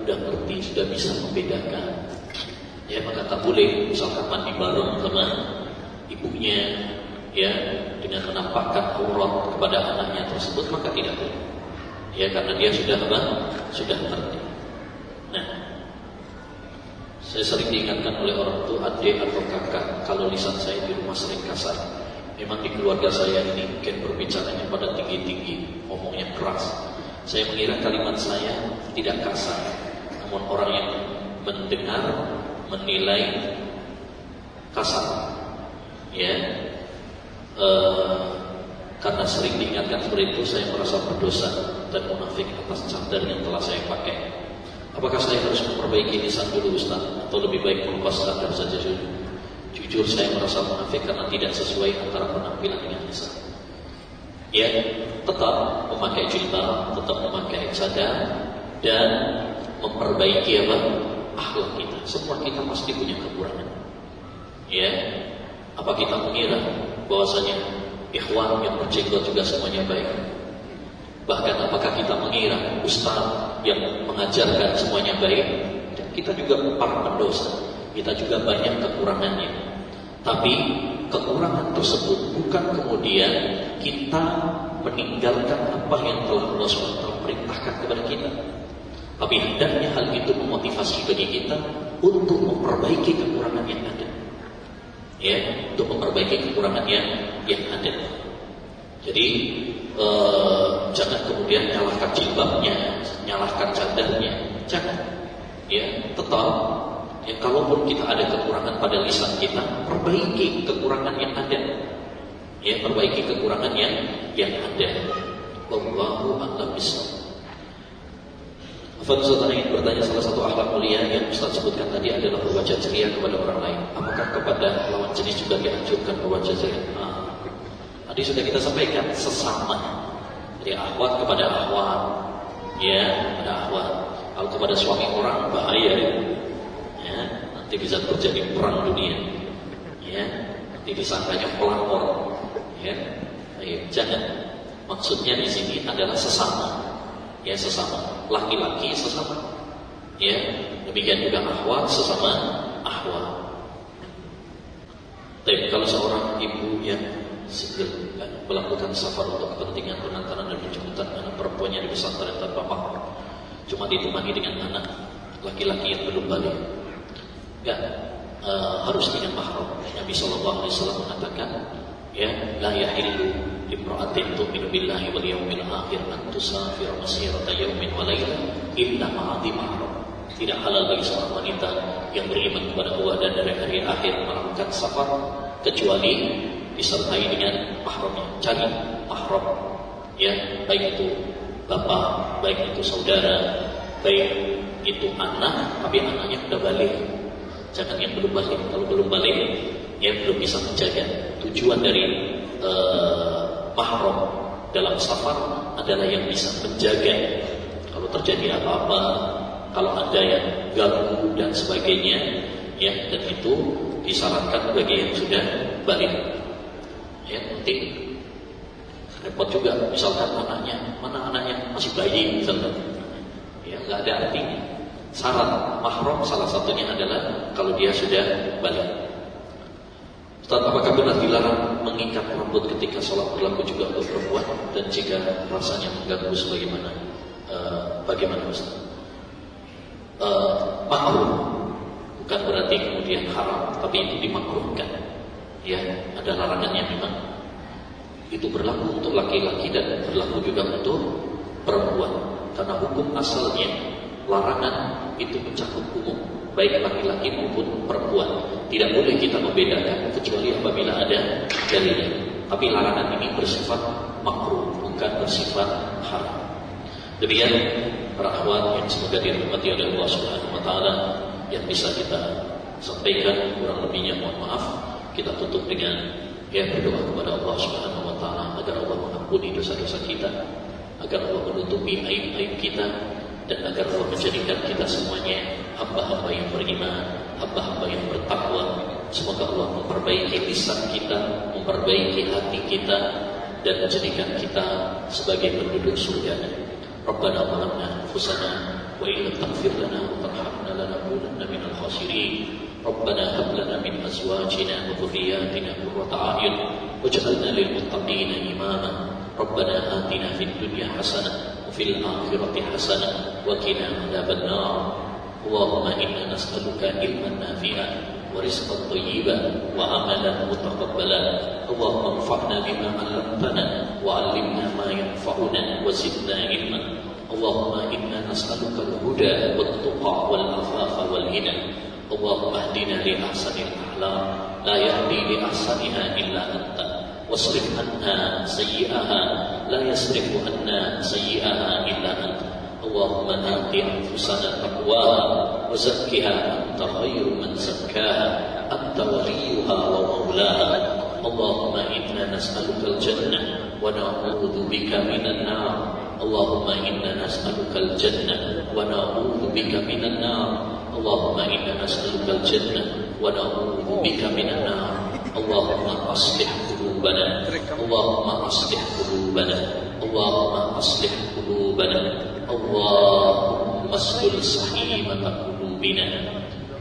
Speaker 1: Sudah mengerti, sudah bisa membedakan. Ya, maka tak boleh misalkan mandi bareng sama ibunya, ya, dengan menampakkan aurat kepada anaknya tersebut, maka tidak boleh. Ya, karena dia sudah apa? Sudah mengerti. Nah, saya sering diingatkan oleh orang tua, adik atau kakak, kalau lisan saya di rumah sering kasar. Memang di keluarga saya ini mungkin berbicaranya pada tinggi-tinggi, ngomongnya keras. Saya mengira kalimat saya tidak kasar, namun orang yang mendengar menilai kasar. Ya, karena sering diingatkan seperti itu, saya merasa berdosa dan munafik atas cadar yang telah saya pakai. Apakah saya harus memperbaiki lisan dulu, Ustaz, atau lebih baik melepas cadar saja dulu? Jujur saya merasa munafik karena tidak sesuai antara penampilan dengan lisan. Ya, tetap memakai jilbab, tetap memakai cadar, dan memperbaiki apa? Akhlak kita. Semua kita pasti punya kekurangan. Ya, apa kita mengira bahwasanya ikhwan yang berjenggot juga semuanya baik? Bahkan apakah kita mengira ustaz yang mengajarkan semuanya baik? Dan kita juga para pendosa, kita juga banyak kekurangannya. Tapi kekurangan tersebut bukan kemudian kita meninggalkan apa yang telah Allah SWT perintahkan kepada kita. Tapi hendaknya hal itu memotivasi bagi kita untuk memperbaiki kekurangan yang ada. Ya, untuk memperbaiki kekurangan yang ada. Jadi jangan kemudian nyalahkan jilbabnya, nyalahkan cadarnya, jangan. Ya, tetap. Ya, kalaupun kita ada kekurangan pada lisan kita, perbaiki kekurangan yang ada. Ya, perbaiki kekurangan yang ada. Wallahu a'lam bishawab. Ustaz ingin bertanya, salah satu akhlak mulia yang Ustaz sebutkan tadi adalah berwajah ceria kepada orang lain. Apakah kepada lawan jenis juga dianjurkan berwajah ceria? Tadi sudah kita sampaikan, sesama. Jadi akhwat kepada akhwat, ya, kepada akhwat. Kalau kepada suami orang bahaya, ya, nanti bisa terjadi perang dunia, ya, nanti disangkanya pelakor, ya. Jangan. Maksudnya di sini adalah sesama, ya, sesama. Laki-laki sesama, ya, demikian juga akhwat sesama akhwat. Tapi kalau seorang ibu yang melakukan safar untuk kepentingan pengantaran dan penjemputan anak perempuannya di pesantren tanpa mahram, cuma ditemani dengan anak laki-laki yang belum balik, ya, harus dengan mahram. Nabi SAW mengatakan, ya, la yahillu imra'atin tu'minu billahi wal yawmil akhir an tusafira masirata yawmin wa layla illa ma'adhi mahram. Tidak halal bagi seorang wanita yang beriman kepada Allah dan dari hari akhir melakukan safar kecuali disertai dengan mahramnya. Cari mahram, ya, baik itu bapak, baik itu saudara, baik itu anak, tapi anaknya sudah balik. Jangan yang belum balik. Kalau belum balik, ya, belum bisa menjaga. Tujuan dari mahram dalam safar adalah yang bisa menjaga kalau terjadi apa-apa, kalau ada yang ganggu dan sebagainya, ya, dan itu disyaratkan bagi yang sudah balik. Ya, nanti repot juga, misalkan anaknya, mana anaknya masih bayi misalkan, ya, nggak ada artinya. Syarat mahram salah satunya adalah kalau dia sudah balik. Ustaz, apakah benar dilarang mengikat rambut ketika sholat berlaku juga untuk perempuan, dan jika rasanya mengganggu sebagaimana bagaimana Ustaz? Makruh, bukan berarti kemudian haram, tapi itu dimakruhkan. Ya, ada larangannya memang. Itu berlaku untuk laki-laki dan berlaku juga untuk perempuan. Karena hukum asalnya larangan itu mencakup umum, baik laki-laki maupun perempuan. Tidak boleh kita membedakan kecuali apabila ada dalilnya. Tapi larangan ini bersifat makruh, bukan bersifat haram. Demikian para akhwat yang semoga dirahmati oleh Allah Subhanahu wa taala yang bisa kita sampaikan, kurang lebihnya mohon maaf. Kita tutup dengan berdoa kepada Allah Subhanahu wa taala agar Allah mengampuni dosa-dosa kita, agar Allah menutupi aib-aib kita, dan agar Allah menjadikan kita semuanya hamba-hamba yang beriman, hamba-hamba yang bertakwa, Semoga Allah memperbaiki lisan kita, memperbaiki hati kita, dan menjadikan kita sebagai penduduk surga. Rabbana zalamna anfusana wa in lam taghfir lana wa tarhamna lanakunanna minal khasirin. Rabbana hab lana min azwajina wa dhurriyyatina qurrata a'yun waj'alna lil muttaqina imama. Rabbana atina fid dunya hasanah wa fil akhirati hasanah wa qina adzaban nar. Allahumma inna nas'aluka ilman nafi'an ورزقا طيبا وعملا متقبلا. اللهم انفعنا بما علمتنا وعلمنا ما ينفعنا وزدنا علما. اللهم إنا نسألك الهدى والتقى والعفاف والغنى. اللهم اهدنا لأحسن الأحلام لا يهدي لأحسنها إلا أنت واصرف عنا سيئها لا يصرف عنا سيئها إلا أنت. اللهم آت أنفسنا تقواها وزكها أنت خير من زكاها أنت وليها ومولاها. اللهم إنا نسألك الجنة ونعوذ بك من النار. اللهم إنا نسألك الجنة ونعوذ بك من النار. اللهم إنا نسألك الجنة ونعوذ بك من النار. اللهم أصلح قلوبنا. اللهم أصلح قلوبنا. اللهم أصلح قلوبنا. اللهم اسلل سخيمة قلوبنا.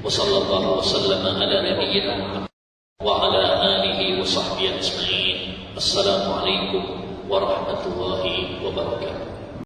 Speaker 1: وصلى الله وسلم على نبينا محمد وعلى آله وصحبه أجمعين. السلام عليكم ورحمة الله وبركاته.